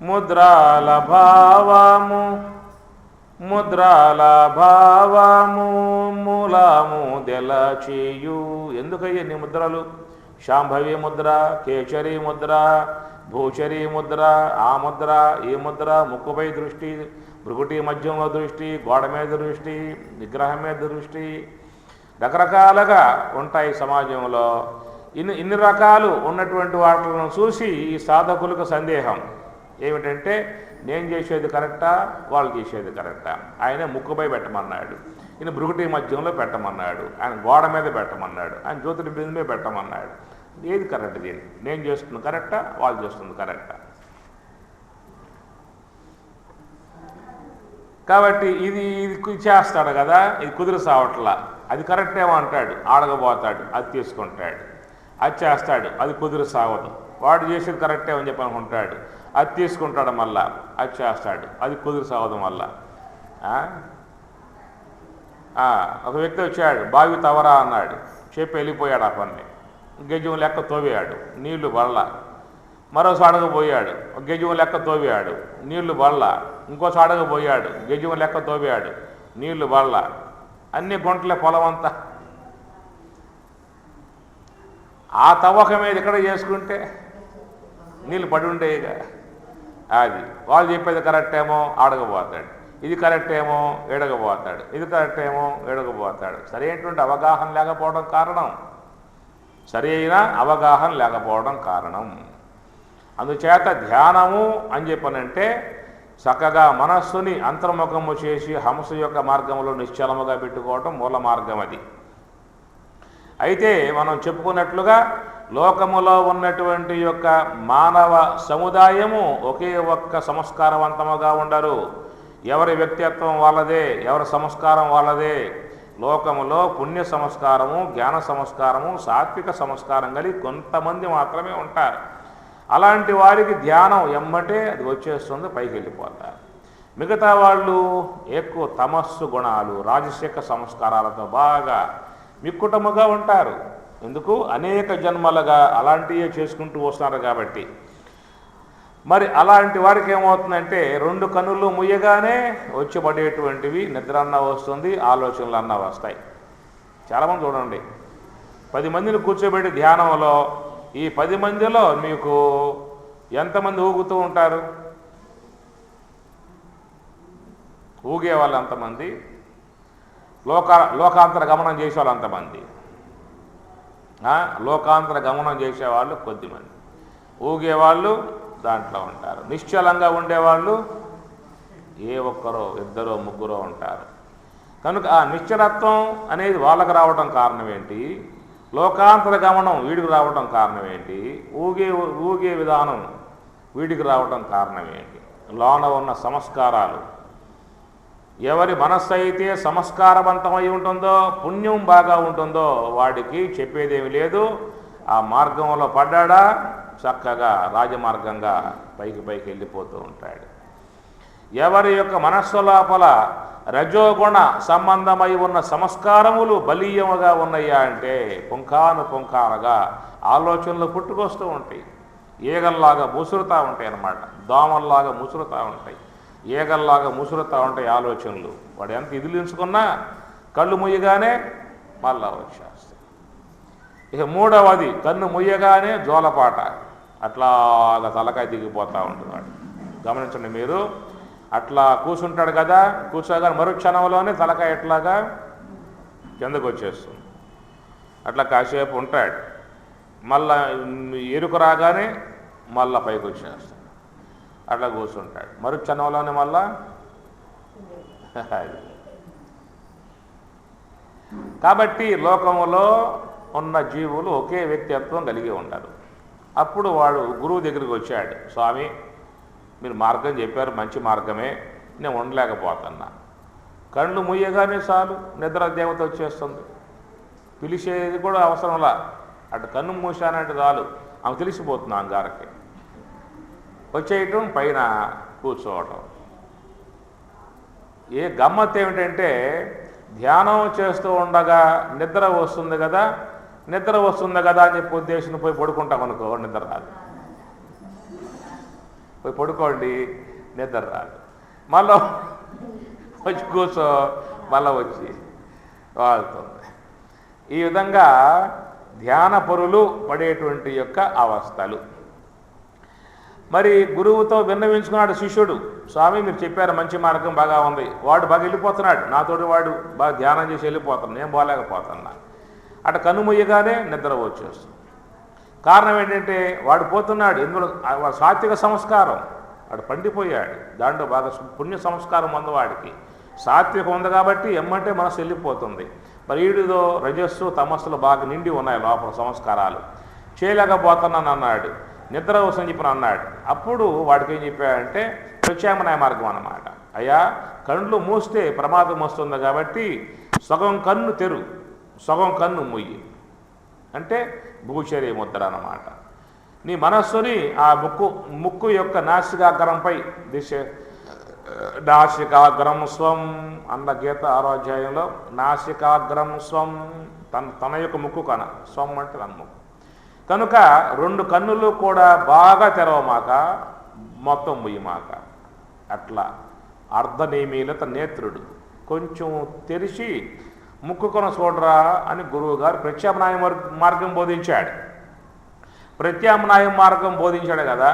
ముద్రాల భావము ముద్రాల భావము మూలము దెలచియు. ఎందుకయ్యా నీ ముద్రలు? శాంభవి ముద్ర, కేచరి ముద్ర, భూచరి ముద్ర, ఆ ముద్ర, ఈ ముద్ర, ముక్కుపై దృష్టి, భృగుటి మధ్యంలో దృష్టి, గోడ మీద దృష్టి, విగ్రహం మీద దృష్టి, రకరకాలుగా ఉంటాయి సమాజంలో. ఇన్ని రకాలు ఉన్నటువంటి వాటిని చూసి ఈ సాధకులకు సందేహం ఏమిటంటే, నేను చేసేది కరెక్టా, వాళ్ళు చేసేది కరెక్టా? ఆయన ముక్కుపై పెట్టమన్నాడు, ఈయన భృగుటి మధ్యంలో పెట్టమన్నాడు, ఆయన గోడ మీద పెట్టమన్నాడు, ఆయన జ్యోతిర్బిందు మీద పెట్టమన్నాడు. ఏది కరెక్ట్? దీన్ని నేను చేస్తుంది కరెక్టా, వాళ్ళు చేస్తుంది కరెక్టా? కాబట్టి ఇది చేస్తాడు కదా, ఇది కుదిరి సావట్లా, అది కరెక్టేమో అంటాడు, ఆడగబోతాడు, అది తీసుకుంటాడు. అది చేస్తాడు, అది కుదిరి సావదు. వాడు చేసేది కరెక్టే అని చెప్పి అనుకుంటాడు, అది తీసుకుంటాడు, మళ్ళా అది చేస్తాడు, అది కుదిరి సావదు. మళ్ళా ఒక వ్యక్తి వచ్చాడు, బావి తవరా అన్నాడు, చెప్పి వెళ్ళిపోయాడు. ఆ పని గెజ్జం లెక్క తోవాడు, నీళ్లు బళ్ళ. మరోసారి అడగబోయాడు, గెజ్జం లెక్క తోవాడు, నీళ్లు బళ్ళ. ఇంకోసారి అడగబోయాడు, గెజ్జం లెక్క తోవాడు, నీళ్లు బళ్ళ. అన్ని గుంటలే పొలం అంతా. ఆ తవ్వక మీద ఇక్కడ చేసుకుంటే నీళ్ళు పడి ఉండేగా. అది వాళ్ళు చెప్పేది కరెక్టేమో ఆడకపోతాడు, ఇది కరెక్టేమో ఏడకపోతాడు, ఇది కరెక్టేమో ఏడకపోతాడు. సరైనటువంటి అవగాహన లేకపోవడం కారణం, సరి అయిన అవగాహన లేకపోవడం కారణం. అందుచేత ధ్యానము అని చెప్పనంటే చక్కగా మనస్సుని అంతర్ముఖము చేసి హంస యొక్క మార్గంలో నిశ్చలముగా పెట్టుకోవటం మూల మార్గం అది. అయితే మనం చెప్పుకున్నట్లుగా లోకములో ఉన్నటువంటి యొక్క మానవ సముదాయము ఒకే ఒక్క సంస్కారవంతముగా ఉండరు. ఎవరి వ్యక్తిత్వం వాళ్ళదే, ఎవరి సంస్కారం వాళ్ళదే. లోకములో పుణ్య సంస్కారము, జ్ఞాన సంస్కారము, సాత్విక సంస్కారం కలిగి కొంతమంది మాత్రమే ఉంటారు. అలాంటి వారికి ధ్యానం ఎమ్మటే అది వచ్చేస్తుంది, పైకి వెళ్ళిపోతారు. మిగతా వాళ్ళు ఎక్కువ తమస్సు గుణాలు, రాజసిక సంస్కారాలతో బాగా మిక్కుటముగా ఉంటారు. ఎందుకు? అనేక జన్మలుగా అలాంటివే చేసుకుంటూ వస్తున్నారు కాబట్టి. మరి అలాంటి వారికి ఏమవుతుందంటే, రెండు కన్నులు ముయ్యగానే వచ్చి పడేటువంటివి నిద్ర అన్నా వస్తుంది, ఆలోచనలు అన్నా వస్తాయి. చాలామంది చూడండి, 10 మందిని కూర్చోబెట్టి ధ్యానంలో ఈ 10 మందిలో మీకు ఎంతమంది ఊగుతూ ఉంటారు? ఊగే వాళ్ళు ఎంతమంది? లోకాంతర గమనం చేసేవాళ్ళు అంతమంది. లోకాంతర గమనం చేసేవాళ్ళు కొద్దిమంది, ఊగేవాళ్ళు దాంట్లో ఉంటారు. నిశ్చలంగా ఉండేవాళ్ళు ఏ ఒక్కరో ఇద్దరో ముగ్గురో ఉంటారు. కనుక ఆ నిశ్చలత్వం అనేది వాళ్ళకు రావడం కారణం ఏంటి? లోకాంతర గమనం వీడికి రావడం కారణం ఏంటి? ఊగే విధానం వీడికి రావడం కారణం ఏంటి? లోన ఉన్న సంస్కారాలు. ఎవరి మనస్సు అయితే సంస్కారవంతమై ఉంటుందో, పుణ్యం బాగా ఉంటుందో వాడికి చెప్పేదేమి లేదు. ఆ మార్గంలో పడ్డాడా చక్కగా రాజమార్గంగా పైకి వెళ్ళిపోతూ ఉంటాడు. ఎవరి యొక్క మనస్సు లోపల రజోగుణ సంబంధమై ఉన్న సంస్కారములు బలీయముగా ఉన్నాయా అంటే పుంఖానుగా ఆలోచనలు పుట్టుకొస్తూ ఉంటాయి. ఈగల్లాగా ముసురుతూ ఉంటాయి అన్నమాట. దోమల్లాగా ముసురుతూ ఉంటాయి, ఈగల్లాగా ముసురుతూ ఉంటాయి ఆలోచనలు. వాడు ఎంత ఇదిలించుకున్నా కళ్ళు ముయ్యగానే మళ్ళా వచ్చేస్తాయి. ఇక మూడవది, కన్ను ముయ్యగానే జోలపాట, అట్లాగా తలకాయ దిగిపోతూ ఉంటుంది వాడు. గమనించండి మీరు, అట్లా కూర్చుంటాడు కదా, కూర్చోగానే మరుక్షణంలోనే తలకాయ ఎట్లాగా కిందకు వచ్చేస్తుంది. అట్లా కాసేపు ఉంటాడు, మళ్ళా ఎరుకు రాగానే మళ్ళా పైకి వచ్చేస్తాడు. అట్లా కూర్చుంటాడు, మరుక్షణంలోనే మళ్ళా. కాబట్టి లోకములో ఉన్న జీవులు ఒకే వ్యక్తిత్వం కలిగి ఉంటారు. అప్పుడు వాడు గురువు దగ్గరికి వచ్చాడు, స్వామి మీరు మార్గం చెప్పారు, మంచి మార్గమే, నేను ఉండలేకపోతున్నా. కళ్ళు ముయ్యగానే చాలు నిద్ర దేవత వచ్చేస్తుంది, పిలిచేది కూడా అవసరంలా. అటు కన్ను మూసానంటే చాలు ఆమె తెలిసిపోతుంది, అంగారకి వచ్చేయటం, పైన కూర్చోవటం. ఏ గమ్మత్ ఏమిటంటే, ధ్యానం చేస్తూ ఉండగా నిద్ర వస్తుంది కదా అని చెప్పి ఉద్దేశం పోయి పడుకుంటాం అనుకో, నిద్ర రాదు. పోయి పడుకోండి, నిద్ర రాదు. మళ్ళీ వచ్చి కూర్చో, మళ్ళీ వచ్చి వాళ్తుంది. ఈ విధంగా ధ్యాన పరులు పడేటువంటి యొక్క అవస్థలు. మరి గురువుతో విన్నవించుకున్నాడు శిష్యుడు, స్వామి మీరు చెప్పారు మంచి మార్గం బాగా ఉంది, వాడు బాగా వెళ్ళిపోతున్నాడు, నాతోటి వాడు బాగా ధ్యానం చేసి వెళ్ళిపోతాను, నేను పోలేకపోతున్నా. అటు కన్నుమొయ్యగానే నిద్ర వచ్చేస్తుంది. కారణం ఏంటంటే వాడు పోతున్నాడు, ఇందులో సాత్విక సంస్కారం, వాడు పండిపోయాడు, దాంట్లో బాగా పుణ్య సంస్కారం ఉంది వాడికి, సాత్వికం ఉంది కాబట్టి ఎమ్మంటే మనసు వెళ్ళిపోతుంది. మరి వీడిదో రజస్సు తమస్సులు బాగా నిండి ఉన్నాయి లోపల సంస్కారాలు, చేయలేకపోతున్నాను అన్నాడు, నిద్ర అవసరం చెప్పిన అన్నాడు. అప్పుడు వాడికి ఏం చెప్పాడంటే ప్రత్యామ్నాయ మార్గం అన్నమాట. అయ్యా కళ్ళు మూస్తే ప్రమాదం వస్తుంది కాబట్టి సగం కన్ను తెరు, సగం కన్ను ముయ్యి, అంటే భూచర్య ముద్ర అన్నమాట. నీ మనస్సుని ఆ ముక్కు యొక్క నాసికాగ్రంపై నాసికాగ్రం స్వం అన్న గీత 6వ అధ్యాయంలో నాసికాగ్రం స్వం, తన యొక్క ముక్కు కన, స్వం అంటే తన ముక్కు కనుక 2 కన్నులు కూడా బాగా తెరవమాక, మొత్తం ముయ్యమాక. అట్లా అర్ధనిమీలిత నేత్రుడు కొంచెం తెరిచి ముక్కు కొన చూడరా అని గురువుగారు ప్రత్యామ్నాయ మార్గం బోధించాడు. ప్రత్యామ్నాయ మార్గం బోధించాడు కదా,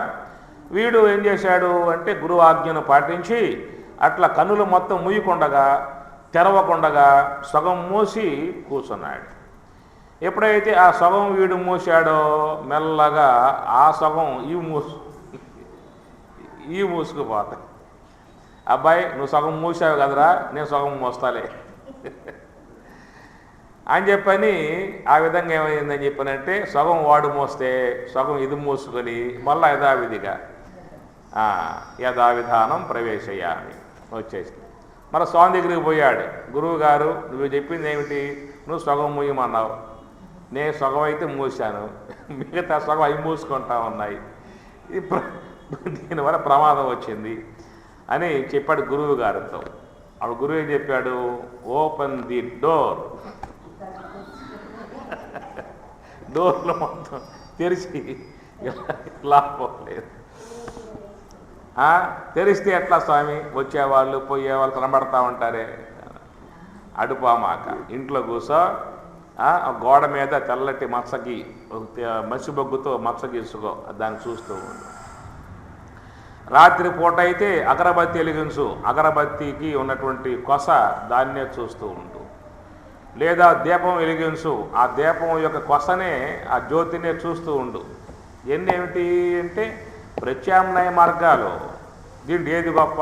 వీడు ఏం చేశాడు అంటే గురువు ఆజ్ఞను పాటించి అట్లా కన్నులు మొత్తం ముయ్యకుండగా తెరవకుండగా సగం మూసి కూర్చున్నాడు. ఎప్పుడైతే ఆ సగం వీడు మూసాడో మెల్లగా ఆ సగం ఈ మూసుకుపోతాయి. అబ్బాయి నువ్వు సగం మూసావు కదరా, నేను సగం మోస్తాలే అని చెప్పని ఆ విధంగా ఏమైందని చెప్పానంటే సగం వాడు మోస్తే సగం ఇది మూసుకొని మళ్ళీ యథావిధిగా యథావిధానం ప్రవేశయ్యాని వచ్చేసి మళ్ళీ స్వామి దగ్గరికి పోయాడు. గురువు గారు నువ్వు చెప్పింది ఏమిటి, నువ్వు సగం మూయమన్నావు, నేను సగం అయితే మూసాను, మిగతా సగం అవి మూసుకుంటా ఉన్నాయి, దీనివల్ల ప్రమాదం వచ్చింది అని చెప్పాడు గురువు గారితో. అప్పుడు గురువు ఏం చెప్పాడు, ఓపెన్ ది డోర్, డోర్లు మొత్తం తెరిచి లాభలేదు. తెరిస్తే ఎట్లా స్వామి, వచ్చేవాళ్ళు పోయేవాళ్ళు కనబడతా ఉంటారే, అడుపామాక ఇంట్లో కూర్చో, గోడ మీద తెల్లటి మచ్చకి మసిబొగ్గుతో మచ్చ గీసుకో, దాన్ని చూస్తూ ఉండు. రాత్రి పూట అయితే అగరబత్తి వెలిగించు, అగరబత్తికి ఉన్నటువంటి కొస దాన్నే చూస్తూ ఉండు. లేదా దీపం వెలిగించు, ఆ దీపం యొక్క కొసనే ఆ జ్యోతినే చూస్తూ ఉండు. ఎన్నేమిటి అంటే ప్రత్యామ్నాయ మార్గాలు. దీంట్లో ఏది గొప్ప,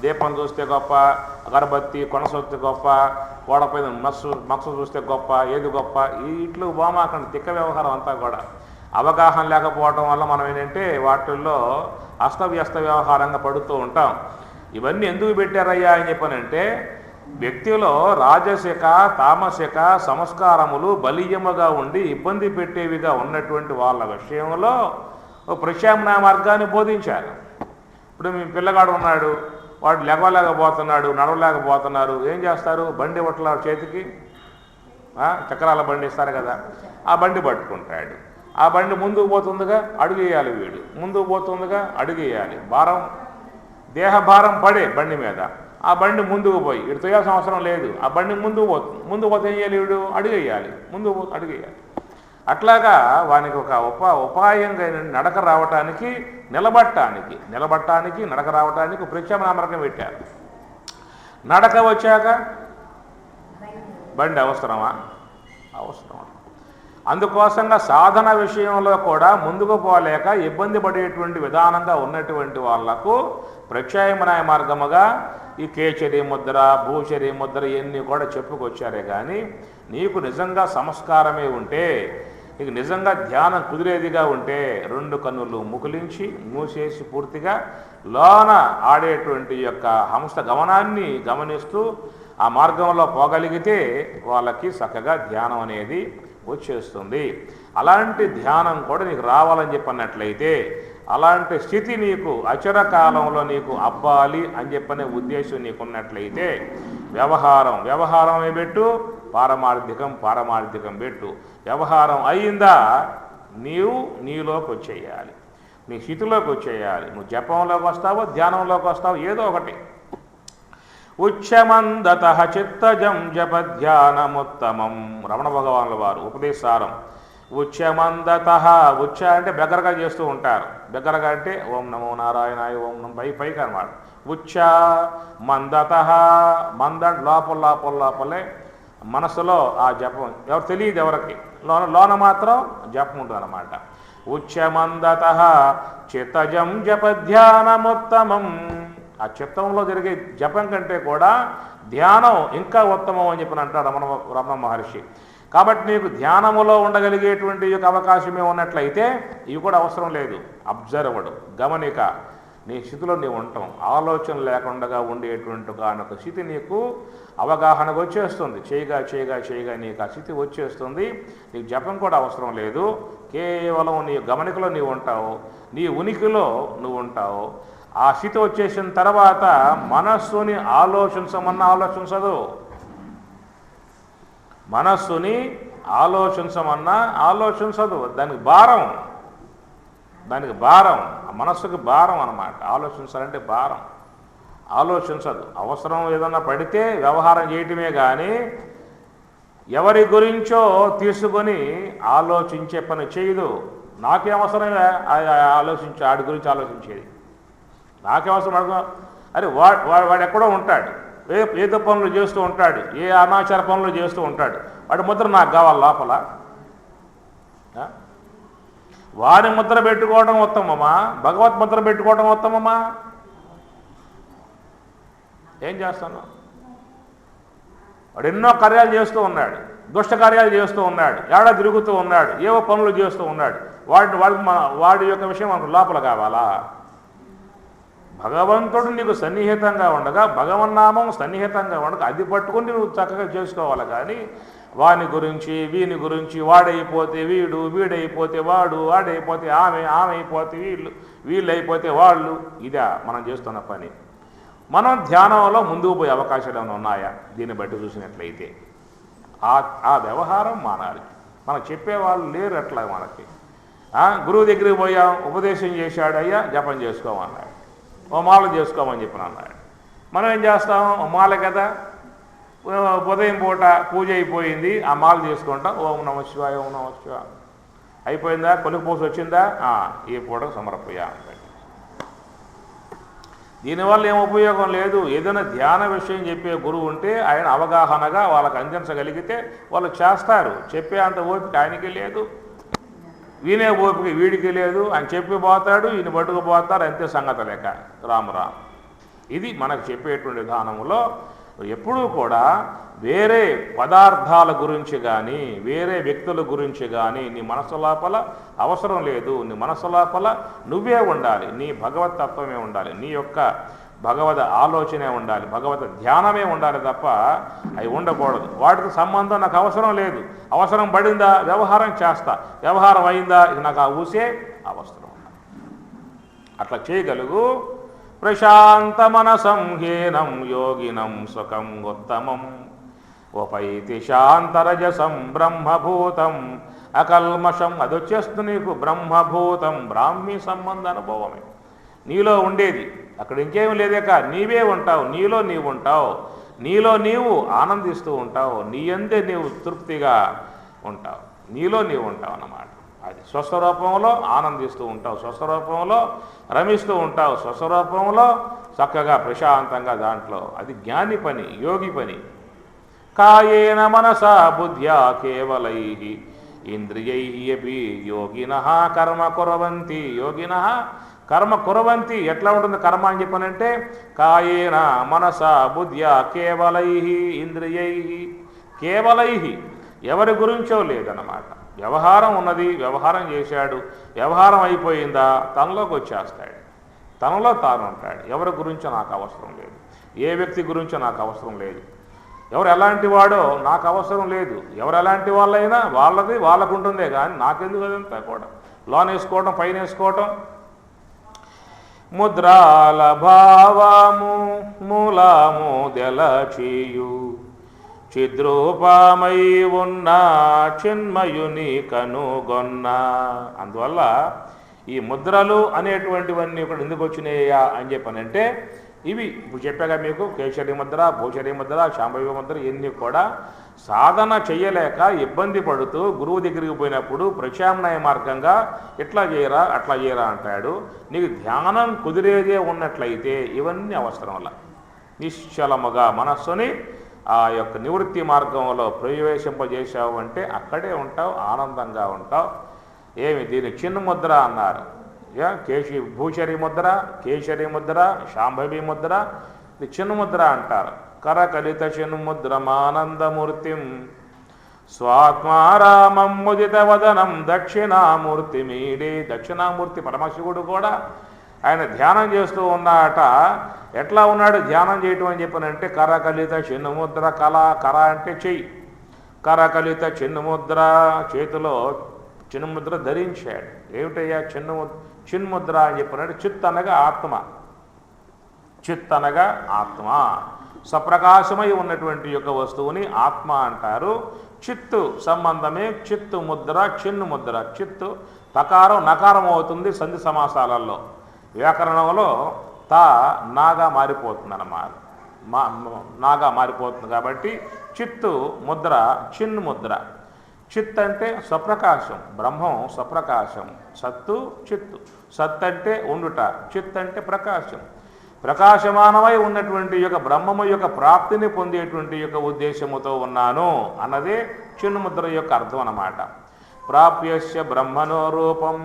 దీపం చూస్తే గొప్ప, అగరబత్తి కొన చూస్తే గొప్ప, గోడపైన మచ్చ చూస్తే గొప్ప, ఏది గొప్ప, ఇట్లు బామాకండి తిక్క వ్యవహారం అంతా కూడా. అవగాహన లేకపోవడం వల్ల మనం ఏంటంటే వాటిల్లో అస్తవ్యస్త వ్యవహారంగా పడుతూ ఉంటాం. ఇవన్నీ ఎందుకు పెట్టారయ్యా అని చెప్పానంటే వ్యక్తిలో రాజసిక తామసిక సంస్కారములు బలీయముగా ఉండి ఇబ్బంది పెట్టేవిగా ఉన్నటువంటి వాళ్ళ విషయంలో ప్రత్యామ్నాయ మార్గాన్ని బోధించారు. ఇప్పుడు మీ పిల్లగాడు ఉన్నాడు, వాడు లెగవలేకపోతున్నాడు, నడవలేకపోతున్నారు, ఏం చేస్తారు, బండి ఇవ్వట్ల చేతికి, చక్రాల బండి ఇస్తారు కదా, ఆ బండి పట్టుకుంటాడు. ఆ బండి ముందుకు పోతుందిగా అడుగు వేయాలి, వీడు ముందుకు పోతుందిగా అడుగు వేయాలి, భారం దేహ భారం పడే బండి మీద, ఆ బండి ముందుకు పోయి ఇటు తోయాల్సిన అవసరం లేదు, ఆ బండి ముందుకు పోతే ఏం చేయాలి, వీడు అడుగు వేయాలి, ముందుకు అడుగు వేయాలి. అట్లాగా వానికి ఒక ఉపాయంగా నడక రావటానికి నిలబడటానికి నడక రావటానికి ప్రత్యామ్నాయ మార్గం పెట్టారు. నడక వచ్చాక బండి అవసరమా? అవసరం. అందుకోసంగా సాధన విషయంలో కూడా ముందుకు పోలేక ఇబ్బంది పడేటువంటి విధానంగా ఉన్నటువంటి వాళ్లకు ప్రత్యామ్నాయ మార్గముగా ఈ కేచరి ముద్ర, భూచరి ముద్ర ఇవన్నీ కూడా చెప్పుకొచ్చారే. కానీ నీకు నిజంగా సంస్కారమే ఉంటే, నీకు నిజంగా ధ్యానం కుదిరేదిగా ఉంటే 2 కన్నులు ముకులించి మూసేసి పూర్తిగా లోన ఆడేటువంటి యొక్క హంస గమనాన్ని గమనిస్తూ ఆ మార్గంలో పోగలిగితే వాళ్ళకి చక్కగా ధ్యానం అనేది వచ్చేస్తుంది. అలాంటి ధ్యానం కూడా నీకు రావాలని చెప్పన్నట్లయితే, అలాంటి స్థితి నీకు అచర కాలంలో నీకు అవ్వాలి అని చెప్పనే ఉద్దేశం నీకున్నట్లయితే వ్యవహారమే పెట్టు, పారమార్థికం పెట్టు. వ్యవహారం అయిందా నీవు నీలోకి వచ్చేయాలి. నీ స్థితిలోకి వచ్చేయాలి. నువ్వు జపంలోకి వస్తావో ధ్యానంలోకి వస్తావో ఏదో ఒకటి. ఉచ్ఛమందత చిత్తజం జపధ్యానముత్తమం. రమణ భగవానుల వారు ఉపదేశారం. ఉచ్ఛమందత, ఉచ్ఛ అంటే బెగ్గరగా చేస్తూ ఉంటారు. బెగ్గరగా అంటే ఓం నమో నారాయణాయ, ఓం నమో పైకి అనమాట. ఉచ్ఛ మందత, మంద లోపలే మనసులో ఆ జపం ఎవరు తెలియదు, ఎవరికి లోన మాత్రం జపం ఉంటుంది అన్నమాట. ఉచ్ఛమందత చిత్తజం జపధ్యానముత్తమం. ఆ చిత్తంలో జరిగే జపం కంటే కూడా ధ్యానం ఇంకా ఉత్తమం అని చెప్పిన అంటారు రమణ మహర్షి. కాబట్టి నీకు ధ్యానములో ఉండగలిగేటువంటి యొక్క అవకాశమే ఉన్నట్లయితే ఇవి కూడా అవసరం లేదు. అబ్జర్వడు, గమనిక, నీ స్థితిలో నీవు ఉంటాం. ఆలోచన లేకుండా ఉండేటువంటి ఒక స్థితి నీకు అవగాహనకు వచ్చేస్తుంది. చేయగా నీకు ఆ స్థితి వచ్చేస్తుంది. నీకు జపం కూడా అవసరం లేదు. కేవలం నీ గమనికలో నీవు ఉంటావు, నీ ఉనికిలో నువ్వు ఉంటావు. ఆ స్థితి వచ్చేసిన తర్వాత మనస్సుని ఆలోచించమన్నా ఆలోచించదు. మనస్సుని ఆలోచించమన్నా ఆలోచించదు. దానికి భారం, ఆ మనస్సుకి భారం అన్నమాట. ఆలోచించాలంటే భారం. ఆలోచించదు. అవసరం ఏదన్నా పడితే వ్యవహారం చేయటమే కానీ ఎవరి గురించో తీసుకొని ఆలోచించే పని చేయదు. నాకే అవసరమే ఆడి గురించి ఆలోచించేది. నాకే అవసరం అడుగు. అరే వాడు ఎక్కడో ఉంటాడు, ఏదో పనులు చేస్తూ ఉంటాడు, ఏ అనాచార పనులు చేస్తూ ఉంటాడు. వాడి ముద్ర నాకు కావాలి లోపల. వారి ముద్ర పెట్టుకోవడం ఉత్తమమా, భగవత్ ముద్ర పెట్టుకోవడం ఉత్తమమా? ఏం చేస్తున్నావు? వాడు ఎన్నో కార్యాలు చేస్తూ ఉన్నాడు, దుష్ట కార్యాలు చేస్తూ ఉన్నాడు, ఏడా తిరుగుతూ ఉన్నాడు, ఏవో పనులు చేస్తూ ఉన్నాడు. వాడి యొక్క విషయం మనకు లోపల కావాలా? భగవంతుడు నీకు సన్నిహితంగా ఉండగా, భగవన్నామం సన్నిహితంగా ఉండగా అది పట్టుకుని నువ్వు చక్కగా చేసుకోవాలి. కానీ వాని గురించి వీని గురించి, వాడైపోతే వీడు, వీడైపోతే వాడు, వాడైపోతే ఆమె అయిపోతే వీళ్ళు అయిపోతే వాళ్ళు, ఇదా మనం చేస్తున్న పని. మనం ధ్యానంలో ముందుకు పోయే అవకాశాలు ఏమైనా ఉన్నాయా? దీన్ని బట్టి చూసినట్లయితే ఆ వ్యవహారం మానాలి. మనకు చెప్పేవాళ్ళు లేరు. అట్లా మనకి గురువు దగ్గరికి పోయాం, ఉపదేశం చేశాడు, అయ్యా జపం చేసుకోమన్నాడు, ఓ మాల చేసుకోమని చెప్పిన అన్నాడు. మనం ఏం చేస్తాం? ఓ మాల కదా, ఉదయం పూట పూజ అయిపోయింది, ఆ మాల చేసుకుంటాం. ఓం నమ శివాయ, ఓం నమ శివాయ అయిపోయిందా? కొలుకు పోసి వచ్చిందా? ఈ పూట సమర్పయ్యా అంటాడు. దీనివల్ల ఏం ఉపయోగం లేదు. ఏదైనా ధ్యాన విషయం చెప్పే గురువు ఉంటే ఆయన అవగాహనగా వాళ్ళకి అందించగలిగితే వాళ్ళు చేస్తారు. చెప్పే అంత ఓపిక ఆయనకి లేదు, వినే ఓపిక వీడికి లేదు. ఆయన చెప్పి పోతాడు, ఈయన పట్టుకుపోతారు, అంతే సంగతి లేక. రామ్. ఇది మనకు చెప్పేటువంటి విధానంలో ఎప్పుడూ కూడా వేరే పదార్థాల గురించి కానీ, వేరే వ్యక్తుల గురించి కానీ నీ మనసు లోపల అవసరం లేదు. నీ మనసు లోపల నువ్వే ఉండాలి, నీ భగవత్ తత్వమే ఉండాలి, నీ యొక్క భగవద్ ఆలోచనే ఉండాలి, భగవత్ ధ్యానమే ఉండాలి తప్ప అవి ఉండకూడదు. వాటికి సంబంధం నాకు అవసరం లేదు. అవసరం పడిందా వ్యవహారం చేస్తా, వ్యవహారం అయిందా ఇది నాకు ఆ ఊసే అవసరం. అట్లా చేయగలుగు. ప్రశాంత మనసంహీనం యోగినం సుఖం ఉత్తమం ఉపైతి శాంతరజసం బ్రహ్మభూతం అకల్మషం. అది వచ్చేస్తుంది నీకు బ్రహ్మభూతం, బ్రాహ్మీ సంబంధ అనుభవమే నీలో ఉండేది. అక్కడ ఇంకేమీ లేదేక, నీవే ఉంటావు, నీలో నీవు ఉంటావు, నీలో నీవు ఆనందిస్తూ ఉంటావు, నీ అందే నీవు తృప్తిగా ఉంటావు, నీలో నీవు ఉంటావు అన్నమాట. అది స్వస్వరూపంలో ఆనందిస్తూ ఉంటావు, స్వస్వరూపంలో రమిస్తూ ఉంటావు, స్వస్వరూపంలో చక్కగా ప్రశాంతంగా దాంట్లో. అది జ్ఞాని పని, యోగి పని. కాయేన మనసా బుద్ధ్యా కేవలై ఇంద్రియై అపి యోగినః కర్మ కుర్వంతి. యోగినః కర్మ కుర్వంతి. ఎట్లా ఉంటుంది కర్మ అని చెప్పనంటే కాయేన మనసా బుద్ధ్యా కేవలై ఇంద్రియై. కేవలై ఎవరి గురించో లేదన్నమాట. వ్యవహారం ఉన్నది, వ్యవహారం చేశాడు, వ్యవహారం అయిపోయిందా తనలోకి వచ్చేస్తాడు, తనలో తాను ఉంటాడు. ఎవరి గురించో నాకు అవసరం లేదు, ఏ వ్యక్తి గురించో నాకు అవసరం లేదు, ఎవరు ఎలాంటి వాడో నాకు అవసరం లేదు. ఎవరు ఎలాంటి వాళ్ళైనా వాళ్ళది వాళ్ళకు ఉంటుందే కానీ నాకెందుకు అదంతా కూడా లోన్ వేసుకోవడం, పైన వేసుకోవటం. ముద్రాల భావము మూలము దెలచియు చిద్రూపమై ఉన్న చిన్మయుని కనుగొన్న. అందువల్ల ఈ ముద్రలు అనేటువంటివన్నీ ఇక్కడ ఎందుకు వచ్చినాయా అని చెప్పనంటే ఇవి ఇప్పుడు చెప్పాక మీకు కేశరి ముద్ర, భూచరి ముద్ర, శాంభవి ముద్ర ఇవన్నీ కూడా సాధన చేయలేక ఇబ్బంది పడుతూ గురువు దగ్గరికి పోయినప్పుడు ప్రత్యామ్నాయ మార్గంగా ఇట్లా చేయరా అట్లా చేయరా అంటాడు. నీకు ధ్యానం కుదిరేదే ఉన్నట్లయితే ఇవన్నీ అవసరంలా నిశ్చలముగా మనస్సుని ఆ యొక్క నివృత్తి మార్గంలో ప్రవేశింపజేశావు అంటే అక్కడే ఉంటావు, ఆనందంగా ఉంటావు. ఏమి దీన్ని చిన్న ముద్ర అన్నారు. భూచరి ముద్ర, కేశరి ముద్ర, శాంభవి ముద్ర, ఇది చిన్న ముద్ర అంటారు. కరకలిత చిన్ముద్రమానందమూర్తిం స్వాత్మారామం ముదిత వదనం దక్షిణామూర్తిమీడే. దక్షిణామూర్తి పరమశివుడు కూడా ఆయన ధ్యానం చేస్తూ ఉన్నాట. ఎట్లా ఉన్నాడు ధ్యానం చేయటం అని చెప్పనంటే కరకలిత చిన్ముద్ర, కర అంటే చెయ్యి, కరకలిత చిన్ముద్ర చేతిలో చిన్ముద్ర ధరించాడు. ఏమిటయ్యా చిన్ముద్ర అని చెప్పినట్టు చిత్ అనగా ఆత్మ, చిత్ అనగా ఆత్మ, సప్రకాశమై ఉన్నటువంటి యొక్క వస్తువుని ఆత్మ అంటారు. చిత్తు సంబంధమే చిత్తు ముద్ర, చిన్ను ముద్ర. చిత్తు తకారం నకారం అవుతుంది సంధి సమాసాలలో. వ్యాకరణంలో తా నాగా మారిపోతుంది అన్నమాట, నాగా మారిపోతుంది. కాబట్టి చిత్తు ముద్ర, చిన్ను ముద్ర. చిత్ అంటే స్వప్రకాశం, బ్రహ్మం స్వప్రకాశం. సత్తు చిత్తు, సత్ అంటే ఉండుట, చిత్ అంటే ప్రకాశం. ప్రకాశమానమై ఉన్నటువంటి యొక్క బ్రహ్మము యొక్క ప్రాప్తిని పొందేటువంటి యొక్క ఉద్దేశముతో ఉన్నాను అన్నదే చిన్ముద్ర యొక్క అర్థం అన్నమాట. ప్రాప్యస్య బ్రహ్మణో రూపం